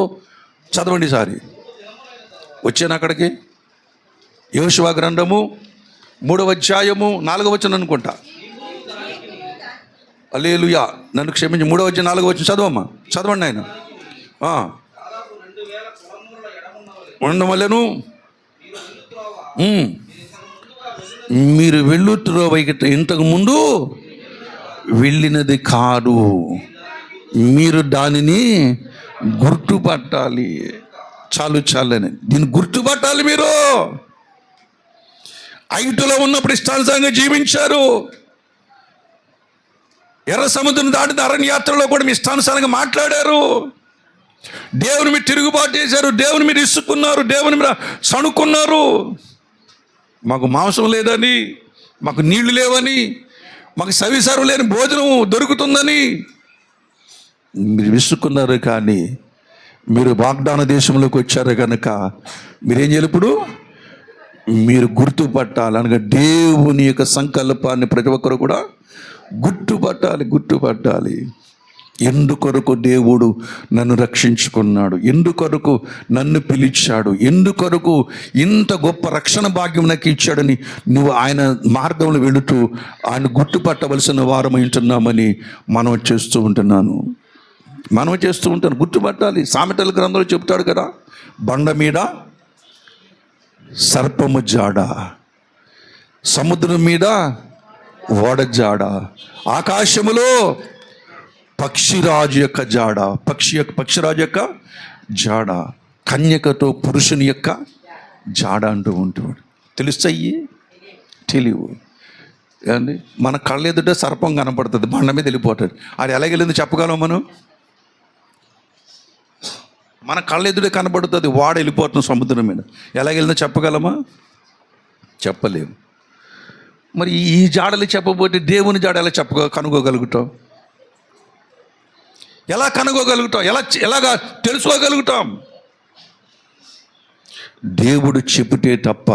చదవండి సారి. వచ్చాను అక్కడికి. యెహోషువ గ్రంథము 3:4 అనుకుంటా. హల్లెలూయా, నన్ను క్షమించి 3:4 చదవమ్మా, చదవండి ఆయన. ఉండమలను మీరు వెళ్ళుతురో ఇంతకు ముందు వెళ్ళినది కాదు, మీరు దానిని గుర్తుపట్టాలి. చాలని దీన్ని గుర్తుపట్టాలి. మీరు ఐగుప్తులో ఉన్నప్పుడు ఇష్టానుసారంగా జీవించారు. ఎర్ర సముద్రం దాటిన అరణ్యయాత్రలో కూడా మీ ఇష్టానుసారంగా మాట్లాడారు. దేవుని మీరు తిరుగుబాటు చేశారు, దేవుని మీరు ఇసుకున్నారు, దేవుని మీరు సణుకున్నారు. మాకు మాంసం లేదని, మాకు నీళ్లు లేవని, మాకు సవిసారు లేని భోజనం దొరుకుతుందని మీరు విసుక్కున్నారు. కానీ మీరు వాగ్దాన దేశంలోకి వచ్చారు కనుక మీరేం చేయాలి? ఇప్పుడు మీరు గుర్తుపట్టాలి. అనగా దేవుని యొక్క సంకల్పాన్ని ప్రతి ఒక్కరు కూడా గుర్తుపట్టాలి. ఎందుకొరకు దేవుడు నన్ను రక్షించుకున్నాడు, ఎందుకొరకు నన్ను పిలిచాడు, ఎందుకొరకు ఇంత గొప్ప రక్షణ భాగ్యం నాకు ఇచ్చాడని నువ్వు ఆయన మార్గంలో వెళుతూ ఆయన గుర్తుపట్టవలసిన వారం ఉంటున్నామని మనం చేస్తూ ఉంటాను. గుర్తుపట్టాలి. సామెతల గ్రంథంలో చెప్తాడు కదా, బండ మీద సర్పము జాడ, సముద్రం మీద ఓడ జాడ, ఆకాశములో పక్షిరాజు యొక్క జాడ, పక్షిరాజు యొక్క జాడ, కన్యకతో పురుషుని యొక్క జాడ అంటూ ఉంటాడు. తెలుస్తాయి? తెలియవు. ఏమండి, మన కళ్ళ ఎదుట సర్పం కనపడుతుంది, బండ మీద వెళ్ళిపోతుంది. అది ఎలాగెళ్ళింది చెప్పగలం మనం? మన కళ్ళ ఎదుటే కనబడుతుంది, వాడు వెళ్ళిపోతుంది సముద్రం మీద. ఎలాగెళ్ళిందో చెప్పగలమా? చెప్పలేము. మరి ఈ జాడలు చెప్పబోతే దేవుని జాడ ఎలా కనుగోగలుగుతాం? ఎలా కనుగోగలుగుతాం? ఎలాగా తెలుసుకోగలుగుతాం? దేవుడు చెబితే తప్ప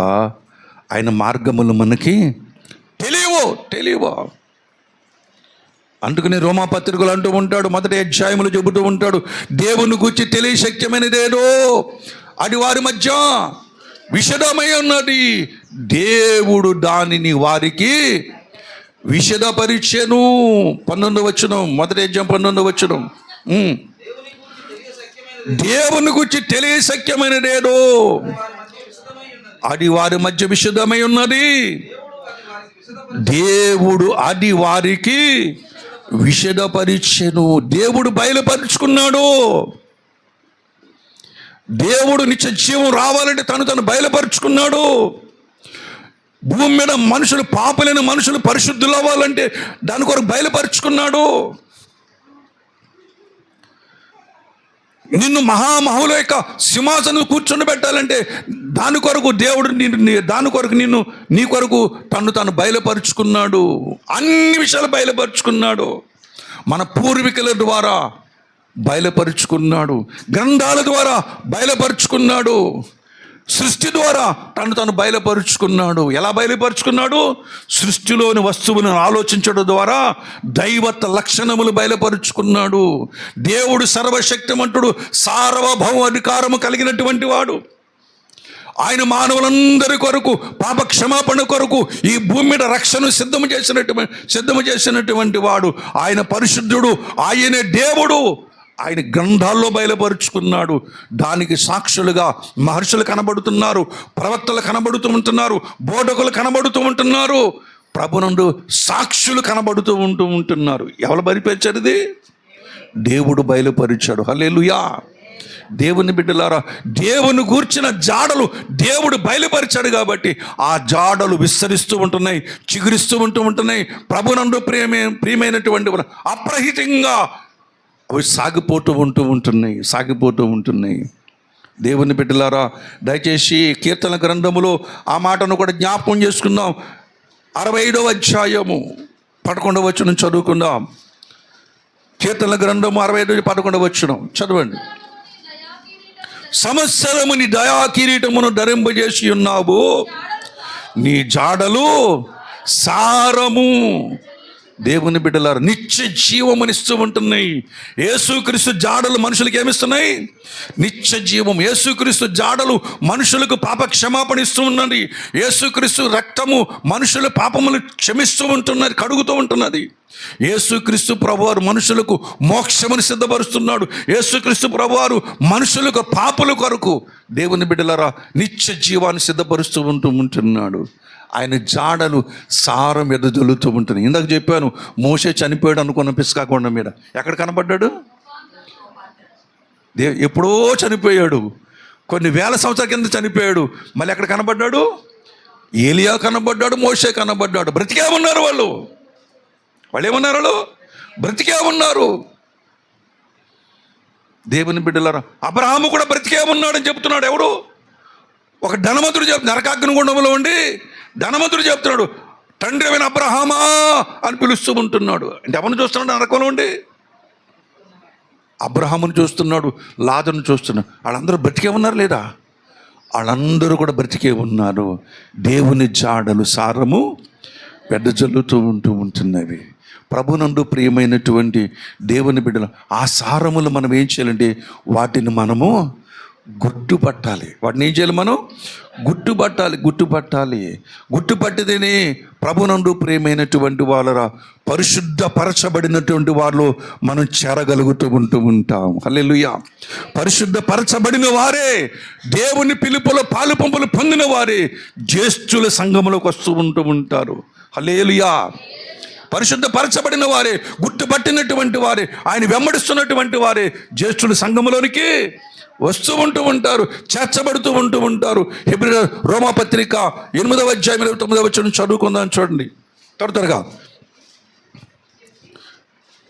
ఆయన మార్గములు మనకి తెలియవు. అందుకని రోమాపత్రికలు అంటూ ఉంటాడు, మొదటి అధ్యాయములు చెబుతూ ఉంటాడు, దేవుని గురించి తెలియశక్యమైనదేదో అది వారి మధ్య విషదమై ఉన్నది, దేవుడు దానిని వారికి విషదపరిచెను. 19వ వచనం, మొదటి అధ్యాయం 19వ వచనం. దేవుని గురించి తెలియశక్యమైనదేదో అది వారి మధ్య విషదమై ఉన్నది, దేవుడు అది వారికి విషదపరిచెను. దేవుడు బయలుపరుచుకున్నాడు. దేవుడు నిత్య జీవం రావాలంటే తను బయలుపరుచుకున్నాడు. భూమి మీద మనుషులు, పాపలైన మనుషులు పరిశుద్ధులు అవ్వాలంటే దాని కొరకు బయలుపరుచుకున్నాడు. నిన్ను మహామహుల యొక్క సింహాసనం కూర్చొని పెట్టాలంటే దాని కొరకు దేవుడు నీ కొరకు తను బయలుపరుచుకున్నాడు. అన్ని విషయాలు బయలుపరుచుకున్నాడు. మన పూర్వీకుల ద్వారా బయలుపరుచుకున్నాడు, గ్రంథాల ద్వారా బయలుపరుచుకున్నాడు, సృష్టి ద్వారా తను బయలుపరుచుకున్నాడు. ఎలా బయలుపరుచుకున్నాడు? సృష్టిలోని వస్తువులను ఆలోచించడం ద్వారా దైవత్వ లక్షణములు బయలుపరుచుకున్నాడు. దేవుడు సర్వశక్తిమంతుడు, సార్వభౌమ అధికారము కలిగినటువంటి వాడు. ఆయన మానవులందరి కొరకు, పాప క్షమాపణ కొరకు ఈ భూమి మీద రక్షణ సిద్ధము చేసినటువంటి వాడు. ఆయన పరిశుద్ధుడు, ఆయనే దేవుడు. ఆయన గ్రంథాల్లో బయలుపరుచుకున్నాడు. దానికి సాక్షులుగా మహర్షులు కనబడుతున్నారు, ప్రవక్తలు కనబడుతూ ఉంటున్నారు, బోధకులు కనబడుతూ ఉంటున్నారు, ప్రభునందు సాక్షులు కనబడుతూ ఉంటున్నారు. ఎవరు బయలుపరిచారు? ఇది దేవుడు బయలుపరిచాడు. హల్లెలూయా. దేవుని బిడ్డలారా, దేవుని గూర్చిన జాడలు దేవుడు బయలుపరిచాడు కాబట్టి ఆ జాడలు విస్తరిస్తూ ఉంటున్నాయి, చిగురిస్తూ ఉంటున్నాయి. ప్రభునందు ప్రియమైనటువంటి అప్రహితంగా అవి సాగిపోతూ ఉంటున్నాయి. దేవుని బిడ్డలారా, దయచేసి కీర్తన గ్రంథములో ఆ మాటను కూడా జ్ఞాపకం చేసుకుందాం. 65వ అధ్యాయము 11వ వచనం చదువుకుందాం. కీర్తన గ్రంథము 65:11 వచనం చదవండి. సంవత్సరము నీ దయా కిరీటమును ధరింపజేసి ఉన్నావు, నీ జాడలు సారము. దేవుని బిడ్డలారు, నిత్య జీవమునిస్తూ ఉంటున్నాయి. యేసుక్రీస్తు జాడలు మనుషులకు ఏమిస్తున్నాయి? నిత్య జీవం. యేసుక్రీస్తు జాడలు మనుషులకు పాప క్షమాపణ ఇస్తూ ఉన్నది. యేసుక్రీస్తు రక్తము మనుషుల పాపములు క్షమిస్తూ ఉంటున్నది, కడుగుతూ ఉంటున్నది. యేసుక్రీస్తు ప్రభువారు మనుషులకు మోక్షమును సిద్ధపరుస్తున్నాడు. యేసుక్రీస్తు ప్రభువారు మనుషులకు పాపుల కొరకు, దేవుని బిడ్డలారా, నిత్య జీవాన్ని సిద్ధపరుస్తూ ఉంటున్నాడు. ఆయన జాడలు సారం ఎదజల్లుతూ ఉంటుంది. ఇందాక చెప్పాను, మోషే చనిపోయాడు అనుకున్న పిస్కాకొండ మీద. ఎక్కడ కనబడ్డాడు? ఎప్పుడో చనిపోయాడు, కొన్ని వేల సంవత్సరాల కింద చనిపోయాడు. మళ్ళీ ఎక్కడ కనబడ్డాడు? ఏలియా కనబడ్డాడు, మోషే కనబడ్డాడు. బ్రతికే ఉన్నారు వాళ్ళు ఏమన్నారు? బ్రతికే ఉన్నారు. దేవుని బిడ్డలారా, అబ్రహాము కూడా బ్రతికే ఉన్నాడని చెప్తున్నాడు. ఎవరు? ఒక ధనవంతుడు నరకాగ్ని గుండంలో ఉండి ధనవంతుడు చెప్తున్నాడు, తండ్రి అయిన అబ్రహామా అని పిలుస్తూ ఉంటున్నాడు. అంటే ఎవరిని చూస్తున్నాడు? నరకంలో ఉండి అబ్రహామును చూస్తున్నాడు, లాజరును చూస్తున్నాడు. వాళ్ళందరూ బ్రతికే ఉన్నారు లేదా? వాళ్ళందరూ కూడా బ్రతికే ఉన్నారు. దేవుని జాడలు సారము వెదజల్లుతూ ఉంటున్నవి. ప్రభునందు ప్రియమైనటువంటి దేవుని బిడ్డలు, ఆ సారములు మనం ఏం చేయాలంటే వాటిని మనము గుర్తుపట్టాలి. వాటిని ఏం చేయాలి? మనం గుర్తుపట్టితేనే ప్రభునందు ప్రియమైనటువంటి వాళ్ళరా పరిశుద్ధపరచబడినటువంటి వాళ్ళు మనం చేరగలుగుతూ ఉంటాం. హల్లెలూయా. పరిశుద్ధపరచబడిన వారే, దేవుని పిలుపులో పాలు పంపులు పొందిన వారే జ్యేష్ఠుల సంఘములోకి వస్తూ ఉంటారు. హల్లెలూయా. పరిశుద్ధపరచబడిన వారే, గుర్తుపట్టినటువంటి వారే, ఆయన వెంబడిస్తున్నటువంటి వారే జ్యేష్ఠుల సంఘములోనికి వస్తూ ఉంటారు, చేర్చబడుతూ ఉంటారు. హెబ్రీ రోమాపత్రిక 8వ అధ్యాయం 29వ వచనం చదువుకుందాం. చూడండి త్వరగా.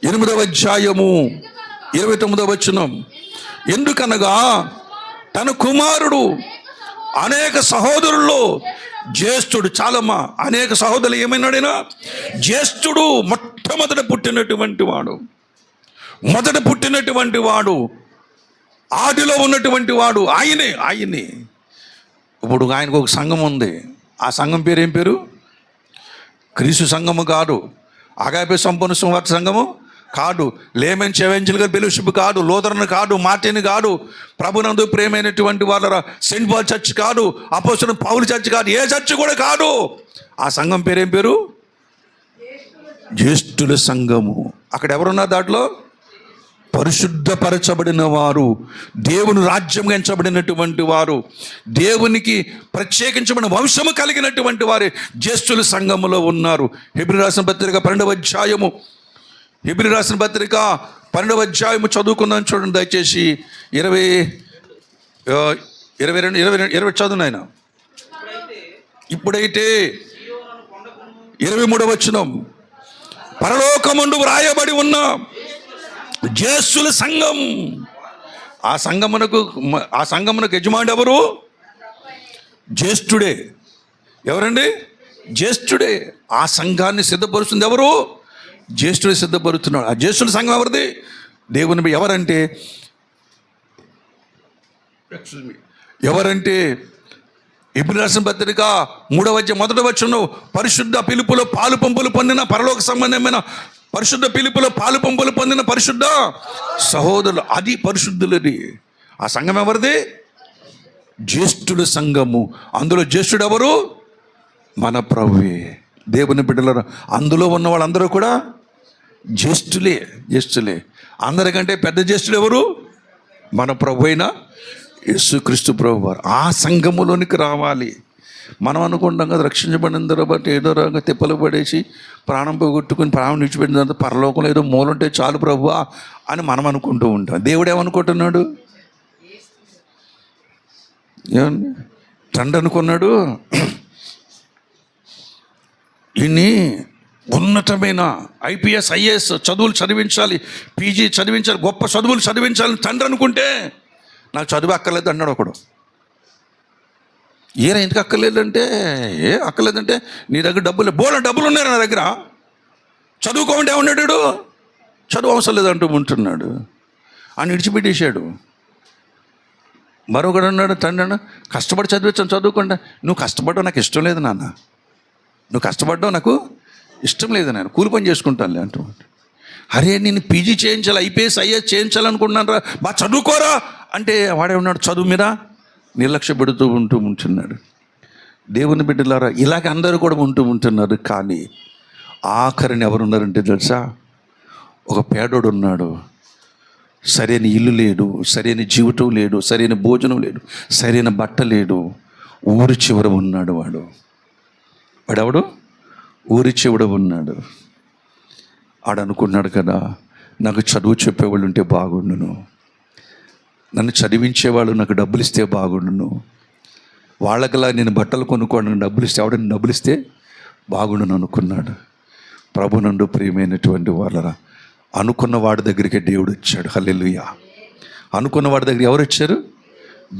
8వ అధ్యాయము 29వ వచనం. ఎందుకనగా తన కుమారుడు అనేక సహోదరుల్లో జ్యేష్ఠుడు. చాలమ్మా, అనేక సహోదరులు ఏమైనాడైనా జ్యేష్ఠుడు, మొట్టమొదట పుట్టినటువంటి వాడు. మొదట పుట్టినటువంటి వాడు, ఆదిలో ఉన్నటువంటి వాడు ఆయనే. ఇప్పుడు ఆయనకు ఒక సంఘం ఉంది. ఆ సంఘం పేరు ఏం పేరు? క్రీస్తు సంఘము కాదు, అగాపే సంపూర్ణ సువార్త సంఘము కాదు, లేమెన్ చెవెంజల్ గారి ఫెలోషిప్ కాదు, లూథరన్ కాదు, మార్టిన్ కాదు, ప్రభునందు ప్రేమైనటువంటి వాళ్ళ సెయింట్ పాల్ చర్చ్ కాదు, అపోస్తలుల పౌలు చర్చ్ కాదు, ఏ చర్చ్ కూడా కాదు. ఆ సంఘం పేరేం పేరు? జ్యేష్ఠుల సంఘము. అక్కడ ఎవరున్నారు? దాంట్లో పరిశుద్ధపరచబడిన వారు, దేవుని రాజ్యం ఎంచబడినటువంటి వారు, దేవునికి ప్రత్యేకించబడిన వంశము కలిగినటువంటి వారే జ్యేష్ఠుల సంఘములో ఉన్నారు. హెబ్రీ రాసిన పత్రిక 12వ అధ్యాయము, హెబ్రీ రాసిన పత్రిక 12వ అధ్యాయము చదువుకుందాం. చూడండి దయచేసి. 20 చదువు నాయన. ఇప్పుడైతే 23వ వచనం, పరలోకమందు వ్రాయబడి ఉన్న జ్యేష్ఠుల సంఘం. ఆ సంఘమునకు యజమానుడు ఎవరు? జ్యేష్ఠుడే. ఎవరండి? జ్యేష్ఠుడే. ఆ సంఘాన్ని సిద్ధపరుస్తుంది ఎవరు? జ్యేష్ఠుడు సిద్ధపరుస్తున్నాడు. ఆ జ్యేష్ఠుల సంఘం ఎవరిది? దేవుని. ఎవరంటే హెబ్రీ రాసిన పత్రిక 3వ అధ్యాయం 1వ వచనం, పరిశుద్ధ పిలుపులో పాలు పంపులు పొందిన పరలోక సంబంధమైన పరిశుద్ధ పిలుపులో పాలు పంపులు పొందిన పరిశుద్ధ సహోదరులు, అది పరిశుద్ధులది. ఆ సంఘం ఎవరిది? జ్యేష్ఠుల సంఘము. అందులో జ్యేష్ఠుడు ఎవరు? మన ప్రభువే. దేవుని బిడ్డలారా, అందులో ఉన్న వాళ్ళందరూ కూడా జ్యేష్ఠులే. అందరికంటే పెద్ద జ్యేష్ఠుడు ఎవరు? మన ప్రభు అయిన యేసుక్రీస్తు ప్రభు వారు. ఆ సంఘములోనికి రావాలి. మనం అనుకుంటాం కదా, రక్షించబడిన తర్వాత ఏదో రకంగా తిప్పలు పడేసి ప్రాణం పోగొట్టుకుని ప్రాణం విడిచిపెట్టిన తర్వాత పరలోకంలో ఏదో మూలంటే చాలు ప్రభువా అని మనం అనుకుంటూ ఉంటాం. దేవుడు ఏమనుకుంటున్నాడు? ఏమన్నా తండ్రి అనుకున్నాడు, ఇన్ని ఉన్నతమైన IPS IAS చదువులు చదివించాలి, PG చదివించాలి, గొప్ప చదువులు చదివించాలని తండ్రి అనుకుంటే, నాకు చదువు అక్కర్లేదు అన్నాడు ఒకడు. ఎందుకు అక్కర్లేదంటే, అక్కర్లేదంటే నీ దగ్గర డబ్బులు ఉన్నాయి నా దగ్గర, చదువుకోమంటే ఏమన్నాడు? చదువు అవసరం లేదంటూ ఉంటున్నాడు. అని విడిచిపెట్టేశాడు. మరొకడు అన్నాడు, తండ్రి అన్న కష్టపడి చదువుకోండి. నువ్వు కష్టపడ్డావు నాకు ఇష్టం లేదు నాన్న, నువ్వు కష్టపడ్డావు నాకు ఇష్టం లేదు, నేను కూలి పని చేసుకుంటానులే అంటూ. అరే నేను PG చేయించాలి, IPS IAS చేయించాలనుకుంటున్నాను రా, బాగా చదువుకోరా అంటే వాడే ఉన్నాడు చదువు మీద నిర్లక్ష్య పెడుతూ ఉంటున్నాడు. దేవుని బిడ్డలారా, ఇలాగ అందరూ కూడా ఉంటున్నారు. కానీ ఆఖరిని ఎవరున్నారంటే తెలుసా? ఒక పేదోడు ఉన్నాడు. సరైన ఇల్లు లేదు, సరైన జీవితం లేదు, సరైన భోజనం లేదు, సరైన బట్ట లేడు. ఊరి చివర ఉన్నాడు వాడెవడు? ఊరి చివర ఉన్నాడు. ఆడనుకున్నాడు కదా, నాకు చదువు చెప్పేవాళ్ళు ఉంటే బాగుండును, నన్ను చదివించేవాళ్ళు నాకు డబ్బులు ఇస్తే బాగుండును, వాళ్ళకలా నేను బట్టలు కొనుక్కోవడానికి డబ్బులు ఇస్తే ఎవడని డబ్బులు ఇస్తే బాగుండును అనుకున్నాడు. ప్రభునందు ప్రియమైనటువంటి వాళ్ళరా, అనుకున్న వాడి దగ్గరికి దేవుడు వచ్చాడు. హల్లెలూయా. అనుకున్న వాడి దగ్గర ఎవరు వచ్చారు?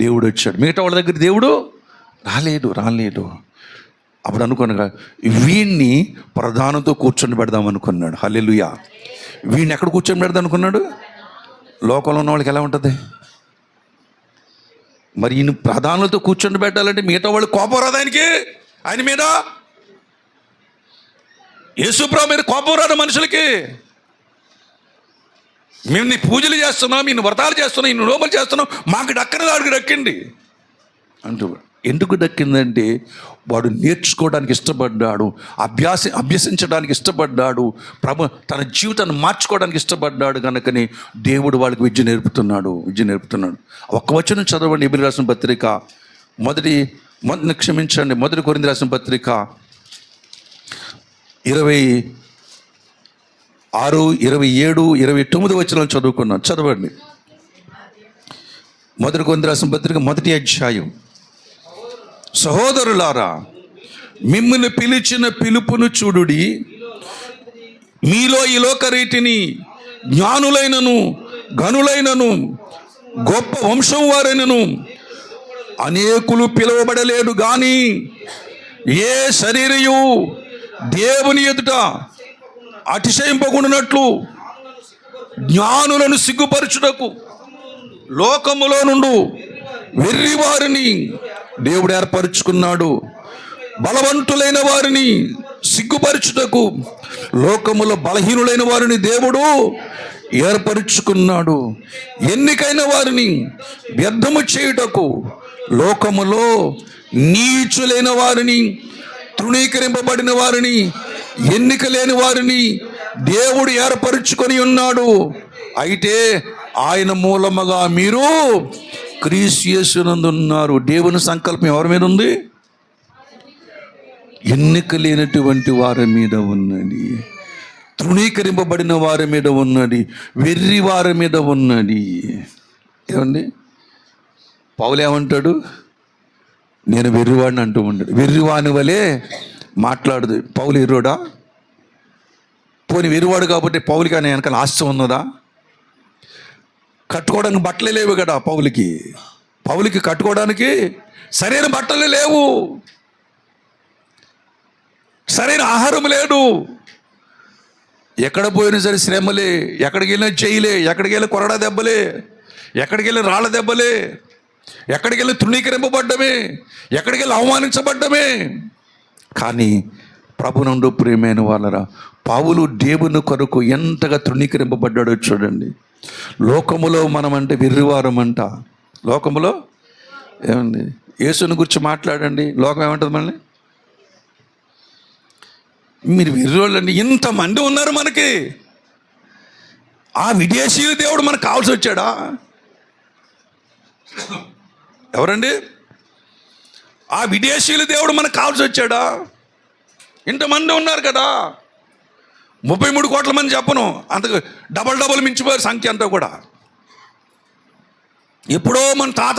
దేవుడు వచ్చాడు. మిగతా వాళ్ళ దగ్గర దేవుడు రాలేదు. అప్పుడు అనుకున్నా, వీణ్ణి ప్రధానంతో కూర్చొని పెడదాం అనుకున్నాడు. హల్లెలూయా. వీణ్ణి ఎక్కడ కూర్చొని పెడదాం అనుకున్నాడు? లోకంలో ఉన్న వాళ్ళకి ఎలా ఉంటుంది మరి? ఈయన ప్రధానులతో కూర్చొని పెట్టాలంటే మిగతా వాళ్ళు కోపం రాదు ఆయన మీద. యేసుప్రభు మీద కోపం రాదు మనుషులకి. మేము నీ పూజలు చేస్తున్నాం, ఇన్ని వ్రతాలు చేస్తున్నాం, ఇన్ని నోములు చేస్తున్నాం, మాకు దక్కని వాడికి దక్కింది అంటూ. ఎందుకు దక్కిందంటే వాడు నేర్చుకోవడానికి ఇష్టపడ్డాడు, అభ్యసించడానికి ఇష్టపడ్డాడు, తన జీవితాన్ని మార్చుకోవడానికి ఇష్టపడ్డాడు. కనుకని దేవుడు వాళ్ళకి విద్య నేర్పుతున్నాడు. ఒక్క వచనం చదవండి. హెబ్రీ రాసిన పత్రిక మొదటి కొరింథీ రాసిన పత్రిక 26, 27, 29 వచనాలు చదువుకున్నాను. చదవండి. మొదటి కొరింథీ రాసిన పత్రిక 1వ అధ్యాయం. సహోదరులారా, మిమ్మల్ని పిలిచిన పిలుపును చూడుడి. మీలో ఈ లోకరీతిని జ్ఞానులైనను ఘనులైనను గొప్ప వంశం వారైనను అనేకులు పిలువబడలేడు. కానీ ఏ శరీరయు దేవుని ఎదుట అతిశయింపకుండానట్లు జ్ఞానులను సిగ్గుపరచుటకు లోకములో నుండు వెర్రి వారిని దేవుడు ఏర్పరచుకున్నాడు. బలవంతులైన వారిని సిగ్గుపరచుటకు లోకములో బలహీనులైన వారిని దేవుడు ఏర్పరచుకున్నాడు. ఎన్నికైన వారిని వ్యర్థము చేయుటకు లోకములో నీచులైన వారిని, తృణీకరింపబడిన వారిని, ఎన్నిక లేని వారిని దేవుడు ఏర్పరచుకొని ఉన్నాడు. అయితే ఆయన మూలముగా మీరు క్రీస్తు యేసునందు ఉన్నారు. దేవుని సంకల్పం ఎవరి మీద ఉంది? ఎన్నిక లేనటువంటి వారి మీద ఉన్నది, తృణీకరింపబడిన వారి మీద ఉన్నది, వెర్రి వారి మీద ఉన్నది. ఏమండి, పౌలు ఏమంటాడు? నేను వెర్రివాడిని అంటూ ఉంటాడు. వెర్రివాని వలే మాట్లాడదు. పౌలు ఎర్రోడా? పోనీ వెర్రివాడు కాబట్టి పౌలికి ఆయన వెనకాల ఆస్తి ఉన్నదా? కట్టుకోవడానికి బట్టలే లేవు కదా పౌలికి కట్టుకోవడానికి సరైన బట్టలు లేవు, సరైన ఆహారం లేదు. ఎక్కడ పోయినా సరే శ్రమలే, ఎక్కడికి వెళ్ళినా చేయలే, ఎక్కడికి వెళ్ళి కొరడా దెబ్బలే, ఎక్కడికి వెళ్ళి రాళ్ళ దెబ్బలే, ఎక్కడికి వెళ్ళి తృణీకరింపబడ్డమే, ఎక్కడికి వెళ్ళి అవమానించబడ్డమే. కానీ ప్రభునందు ప్రియమైన వాళ్ళరా, పౌలు దేవుని కొరకు ఎంతగా తృణీకరింపబడ్డాడో చూడండి. లోకములో మనం అంటే వెర్రివారం అంట. లోకములో ఏమండి, యేసుని గురించి మాట్లాడండి, లోకం ఏమంటుంది మనల్ని? మీరు వెర్రోళ్ళండి. ఇంతమంది ఉన్నారు మనకి. ఆ విదేశీయుల దేవుడు మనకు కావాల్సి వచ్చాడా? ఎవరండి? ఆ విదేశీయుల దేవుడు మనకు కావాల్సి వచ్చాడా? ఇంతమంది ఉన్నారు కదా, 33 కోట్ల మంది చెప్పను, అంత డబల్ మించిపోయారు సంఖ్య అంతా కూడా. ఎప్పుడో మన తాత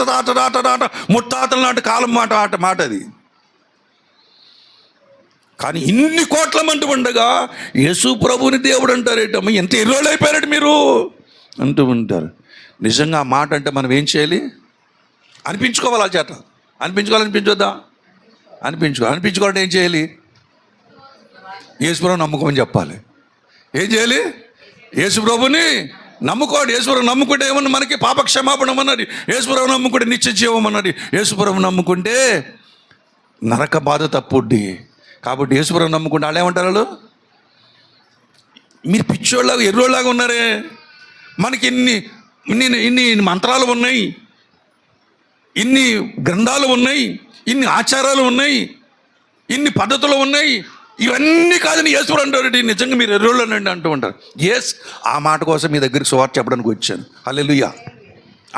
ముత్తాతల నాటి కాలం మాట అది. కానీ ఇన్ని కోట్ల మంది ఉండగా యేసు ప్రభుని దేవుడు అంటారేటమ్మా, ఎంత ఎర్రోళ్ళు అయిపోయారట మీరు అంటూ ఉంటారు. నిజంగా ఆ మాట అంటే మనం ఏం చేయాలి? అనిపించుకోవాలి. ఆ చేత అనిపించుకోవాలనిపించొద్దా? అనిపించుకోవాలంటే ఏం చేయాలి? యేసుప్రభుని నమ్ముకోమని చెప్పాలి. ఏం చేయాలి? యేసుప్రభుని నమ్ముకోండి. యేసుప్రభు నమ్ముకుంటే ఏమన్నా మనకి పాపక్షమాపణం అన్నది, యేసుప్రభు నమ్ముకుంటే నిత్య జీవం అన్నది. యేసుప్రభు నమ్ముకుంటే నరక బాధ తప్పుద్ది. కాబట్టి యేసుప్రభు నమ్ముకుంటే వాళ్ళు ఏమంటారు? వాళ్ళు మీరు పిచ్చోళ్ళలాగా ఎర్రోళ్ళలాగా ఉన్నారే, మనకి ఇన్ని మంత్రాలు ఉన్నాయి, ఇన్ని గ్రంథాలు ఉన్నాయి, ఇన్ని ఆచారాలు ఉన్నాయి, ఇన్ని పద్ధతులు ఉన్నాయి, ఇవన్నీ కాదని యేసుప్రభు అంటారు. నిజంగా మీరు ఎర్రోళ్ళనండి అంటూ ఉంటారు. ఆ మాట కోసం మీ దగ్గరికి సువార్త చెప్పడానికి వచ్చాను. హల్లెలూయా.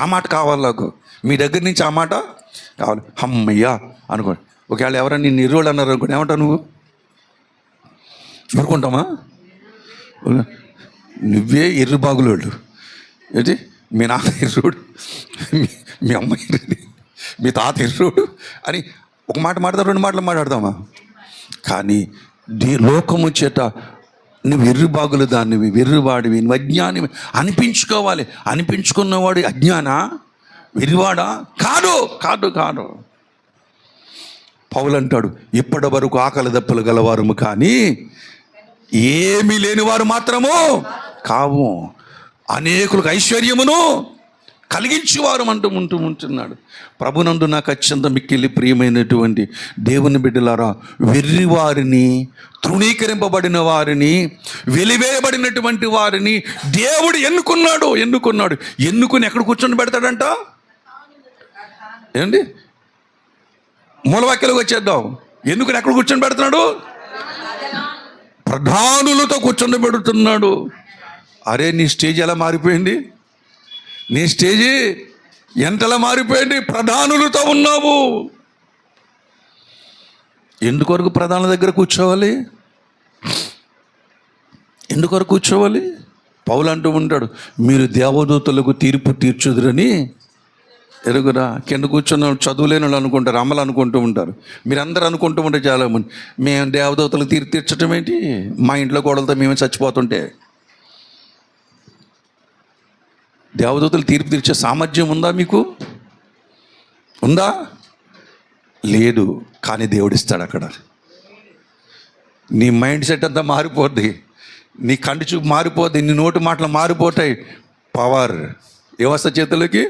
ఆ మాట కావాలి నాకు, మీ దగ్గర నుంచి ఆ మాట కావాలి. అమ్మయ్యా అనుకోండి. ఒకవేళ ఎవరైనా నిన్ను ఎర్రోళ్ళు అన్నారు అనుకోండి, ఏమంటావు నువ్వు? ఊరుకుంటామా? నువ్వే ఎర్రి బాగులోళ్ళు. ఏంటి, మీ నాన్న ఎర్రోడు, మీ అమ్మ ఎర్రది, మీ తాత ఎర్రోడు అని ఒక మాట మాట్లాడతాం, 2 మాటలు మాట్లాడతామా? కానీ లోకము చేత నువ్వు ఎర్రిబాగులు దానివి, వెర్రివాడివి, నువ్వు అజ్ఞానివి అనిపించుకోవాలి. అనిపించుకున్నవాడు అజ్ఞానా, వెర్రివాడా? కాదు. పౌలు అంటాడు, ఇప్పటి వరకు ఆకలి దప్పులు గలవారము కానీ ఏమీ లేనివారు మాత్రము కావు, అనేకులకు ఐశ్వర్యమును కలిగించేవారు ఉంటున్నాడు. ప్రభునందు నాకు అత్యంత మిక్కిలి ప్రియమైనటువంటి దేవుని బిడ్డలారా, వెర్రివారిని, తృణీకరింపబడిన వారిని, వెలివేయబడినటువంటి వారిని దేవుడు ఎన్నుకున్నాడు. ఎన్నుకుని ఎక్కడ కూర్చొని పెడతాడంట? ఏంటి, మూలవాక్యాలకు వచ్చేద్దాం. ఎన్నుకుని ఎక్కడ కూర్చొని పెడుతున్నాడు? ప్రధానులతో కూర్చొని పెడుతున్నాడు. అరే, నీ స్టేజ్ ఎలా మారిపోయింది? నీ స్టేజీ ఎంతలా మారిపోయింది? ప్రధానులతో ఉన్నావు. ఎందుకొరకు ప్రధానుల దగ్గర కూర్చోవాలి? ఎందుకొరకు కూర్చోవాలి? పౌలు అంటూ ఉంటాడు, మీరు దేవదూతలకు తీర్పు తీర్చుదురని ఎరుగురా. కింద కూర్చున్న చదువులేని వాళ్ళు అనుకుంటారు, అమ్మలు అనుకుంటూ ఉంటారు. మీరందరూ అనుకుంటూ ఉంటే చాలామంది, మేము దేవదూతలకు తీర్పు తీర్చడం ఏంటి? మా ఇంట్లో గోడలతో మేమే చచ్చిపోతుంటే. దేవదూతలు తీర్పు తీర్చే సామర్థ్యం ఉందా మీకు? ఉందా? లేదు. కానీ దేవుడు ఇస్తాడు. అక్కడ నీ మైండ్ సెట్ అంతా మారిపోద్ది. నీ కంటి చూపు మారిపోద్ది, నీ నోటి మాటలు మారిపోతాయి. పవర్ ఏమొస్తా చేతులకి?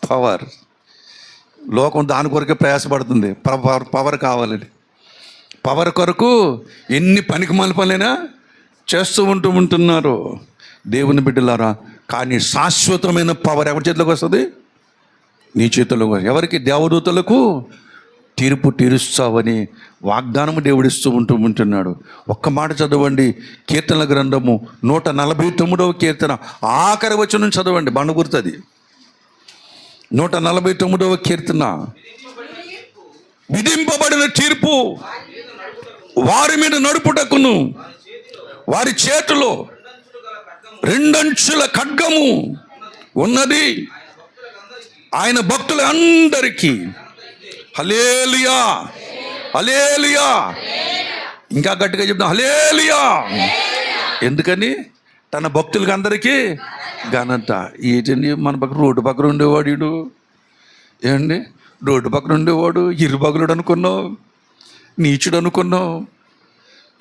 పవర్. లోకం దాని కొరకే ప్రయాసపడుతుంది, పవర్ కావాలని. పవర్ కొరకు ఎన్ని పనికి మాలిన పనులైనా చేస్తూ ఉంటున్నారు దేవుని బిడ్డలారా. కానీ శాశ్వతమైన పవర్ ఎవరి చేతిలోకి వస్తుంది? నీ చేతుల్లో. ఎవరికి? దేవదూతలకు తీర్పు తీరుస్తావని వాగ్దానము దేవుడిస్తూ ఉంటున్నాడు. ఒక్క మాట చదవండి, కీర్తనల గ్రంథము 149వ కీర్తన ఆఖరి వచనం చదవండి, బండ గుర్తుంది. 149వ కీర్తన. విధింపబడిన తీర్పు వారి మీద నడుపుటకును, వారి చేతిలో రెండంచుల ఖడ్గము ఉన్నది, ఆయన భక్తులందరికీ. హల్లెలూయా, హల్లెలూయా. ఇంకా గట్టిగా చెప్తాం, హల్లెలూయా. ఎందుకని? తన భక్తులకి అందరికీ ఘనత. ఏంటండి, మన పక్కన రోడ్డు పక్కన ఉండేవాడు వీడు. ఏమండి, రోడ్డు పక్కన ఉండేవాడు ఇరుబగులుడు అనుకున్నావు, నీచుడు అనుకున్నావు.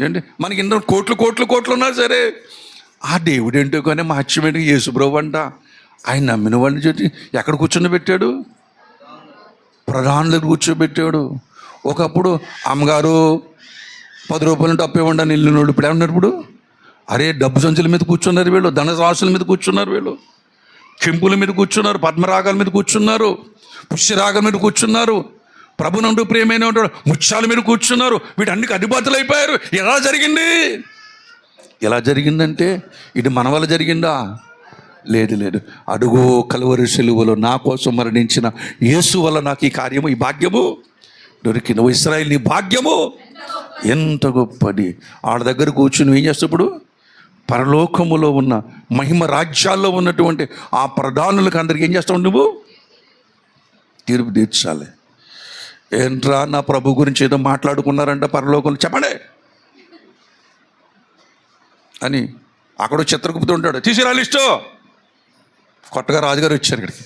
ఏంటి, మనకి ఇంత కోట్లు ఉన్నా సరే ఆ దేవుడు ఏంటో కానీ మహత్యమేంటి? యేసుప్రభు అంట. ఆయన నమ్మిన వాడిని చెప్పి ఎక్కడ కూర్చొని ప్రధాన దగ్గర కూర్చోబెట్టాడు. ఒకప్పుడు అమ్మగారు 10 రూపాయలు డబ్బు ఇవ్వండి అని వెళ్ళినోడు ఇప్పుడు ఏమన్నారు? ఇప్పుడు అరే డబ్బు సంచుల మీద కూర్చున్నారు వీళ్ళు, ధనరాశుల మీద కూర్చున్నారు వీళ్ళు, కెంపుల మీద కూర్చున్నారు, పద్మరాగాల మీద కూర్చున్నారు, పుష్యరాగాల మీద కూర్చున్నారు, ప్రభునందు ప్రియమైన ముత్యాల మీద కూర్చున్నారు. వీటన్నికి అధిపతులు అయిపోయారు. ఎలా జరిగింది? ఎలా జరిగిందంటే ఇది మన వల్ల జరిగిందా? లేదు. అడుగో కలువరి సిలువలో నా కోసం మరణించిన యేసు వల్ల నాకు ఈ కార్యము, ఈ భాగ్యము దొరికింది. ఇశ్రాయేలు, నీ భాగ్యము ఎంత గొప్పది. వాళ్ళ దగ్గర కూర్చుని ఏం చేస్తాడు? పరలోకములో ఉన్న మహిమ రాజ్యాల్లో ఉన్నటువంటి ఆ ప్రధానులకు అందరికి ఏం చేస్తావు? నువ్వు తీర్పు తీర్చాలి. ఏంట్రా, నా ప్రభు గురించి ఏదో మాట్లాడుకున్నారంట పరలోకంలో, చెప్పండి అని అక్కడ చిత్రగుప్తుడు ఉంటాడు. తీసిరా లిస్టు. కొత్తగా రాజుగారు వచ్చారు ఇక్కడికి.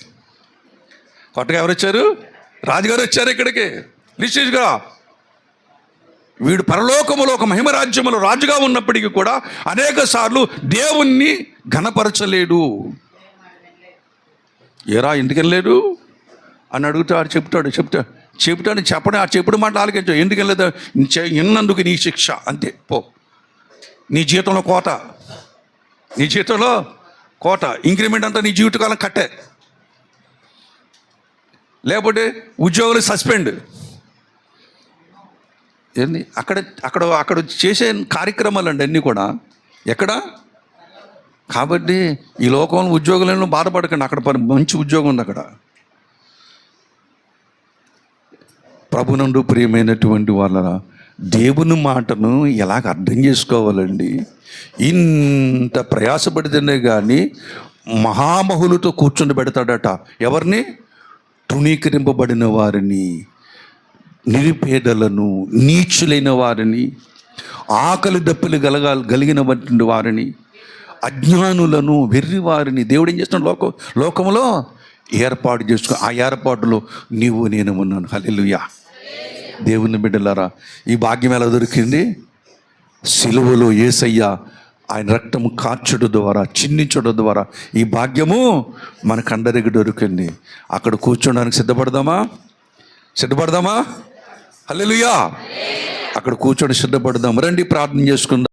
కొత్తగా ఎవరు వచ్చారు? రాజుగారు వచ్చారు ఇక్కడికి. లిస్ట్ తీసుకురా. వీడు పరలోకములో ఒక మహిమరాజ్యములో రాజుగా ఉన్నప్పటికీ కూడా అనేక సార్లు దేవుణ్ణి ఘనపరచలేడు. ఏరా ఎందుకు వెళ్ళలేదు అని అడుగుతాడు. చెప్తాడు చెప్పడం, ఆ చెప్పుడు మాట ఆలకించు. ఎందుకు వెళ్ళలేదు? విన్నందుకు నీ శిక్ష, అంతే. పో, నీ జీతంలో కోత, నీ జీతంలో కోత, ఇంక్రిమెంట్ అంతా నీ జీవితకాలం కట్టే, లేకపోతే ఉద్యోగులు సస్పెండ్. ఏంది అక్కడ చేసే కార్యక్రమాలు అండి అన్నీ కూడా. ఎక్కడ? కాబట్టి ఈ లోకంలో ఉద్యోగులను బాధపడకండి, అక్కడ మంచి ఉద్యోగం ఉంది అక్కడ. ప్రభునందు ప్రియమైనటువంటి వాళ్ళ దేవుని మాటను ఎలాగ అర్థం చేసుకోవాలండి? ఇంత ప్రయాసపడితేనే కానీ మహామహులతో కూర్చొని పెడతాడట. ఎవరిని? తృణీకరింపబడిన వారిని, నిరుపేదలను, నీచులైన వారిని, ఆకలి దప్పులు కలిగినటువంటి వారిని, అజ్ఞానులను, వెర్రి వారిని దేవుడు ఏం చేస్తున్నాడు? లోకంలో ఏర్పాటు చేసుకో. ఆ ఏర్పాటులో నీవు నేను ఉన్నాను. హల్లెలూయా. దేవుని బిడ్డలారా, ఈ భాగ్యం ఎలా దొరికింది? సిలువలో యేసయ్య ఆయన రక్తము కార్చడం ద్వారా, చిందించడం ద్వారా ఈ భాగ్యము మనకందరికి దొరికింది. అక్కడ కూర్చోడానికి సిద్ధపడదామా? హల్లెలూయా. అక్కడ కూర్చొని సిద్ధపడదాం. రండి ప్రార్థన చేసుకుందాం.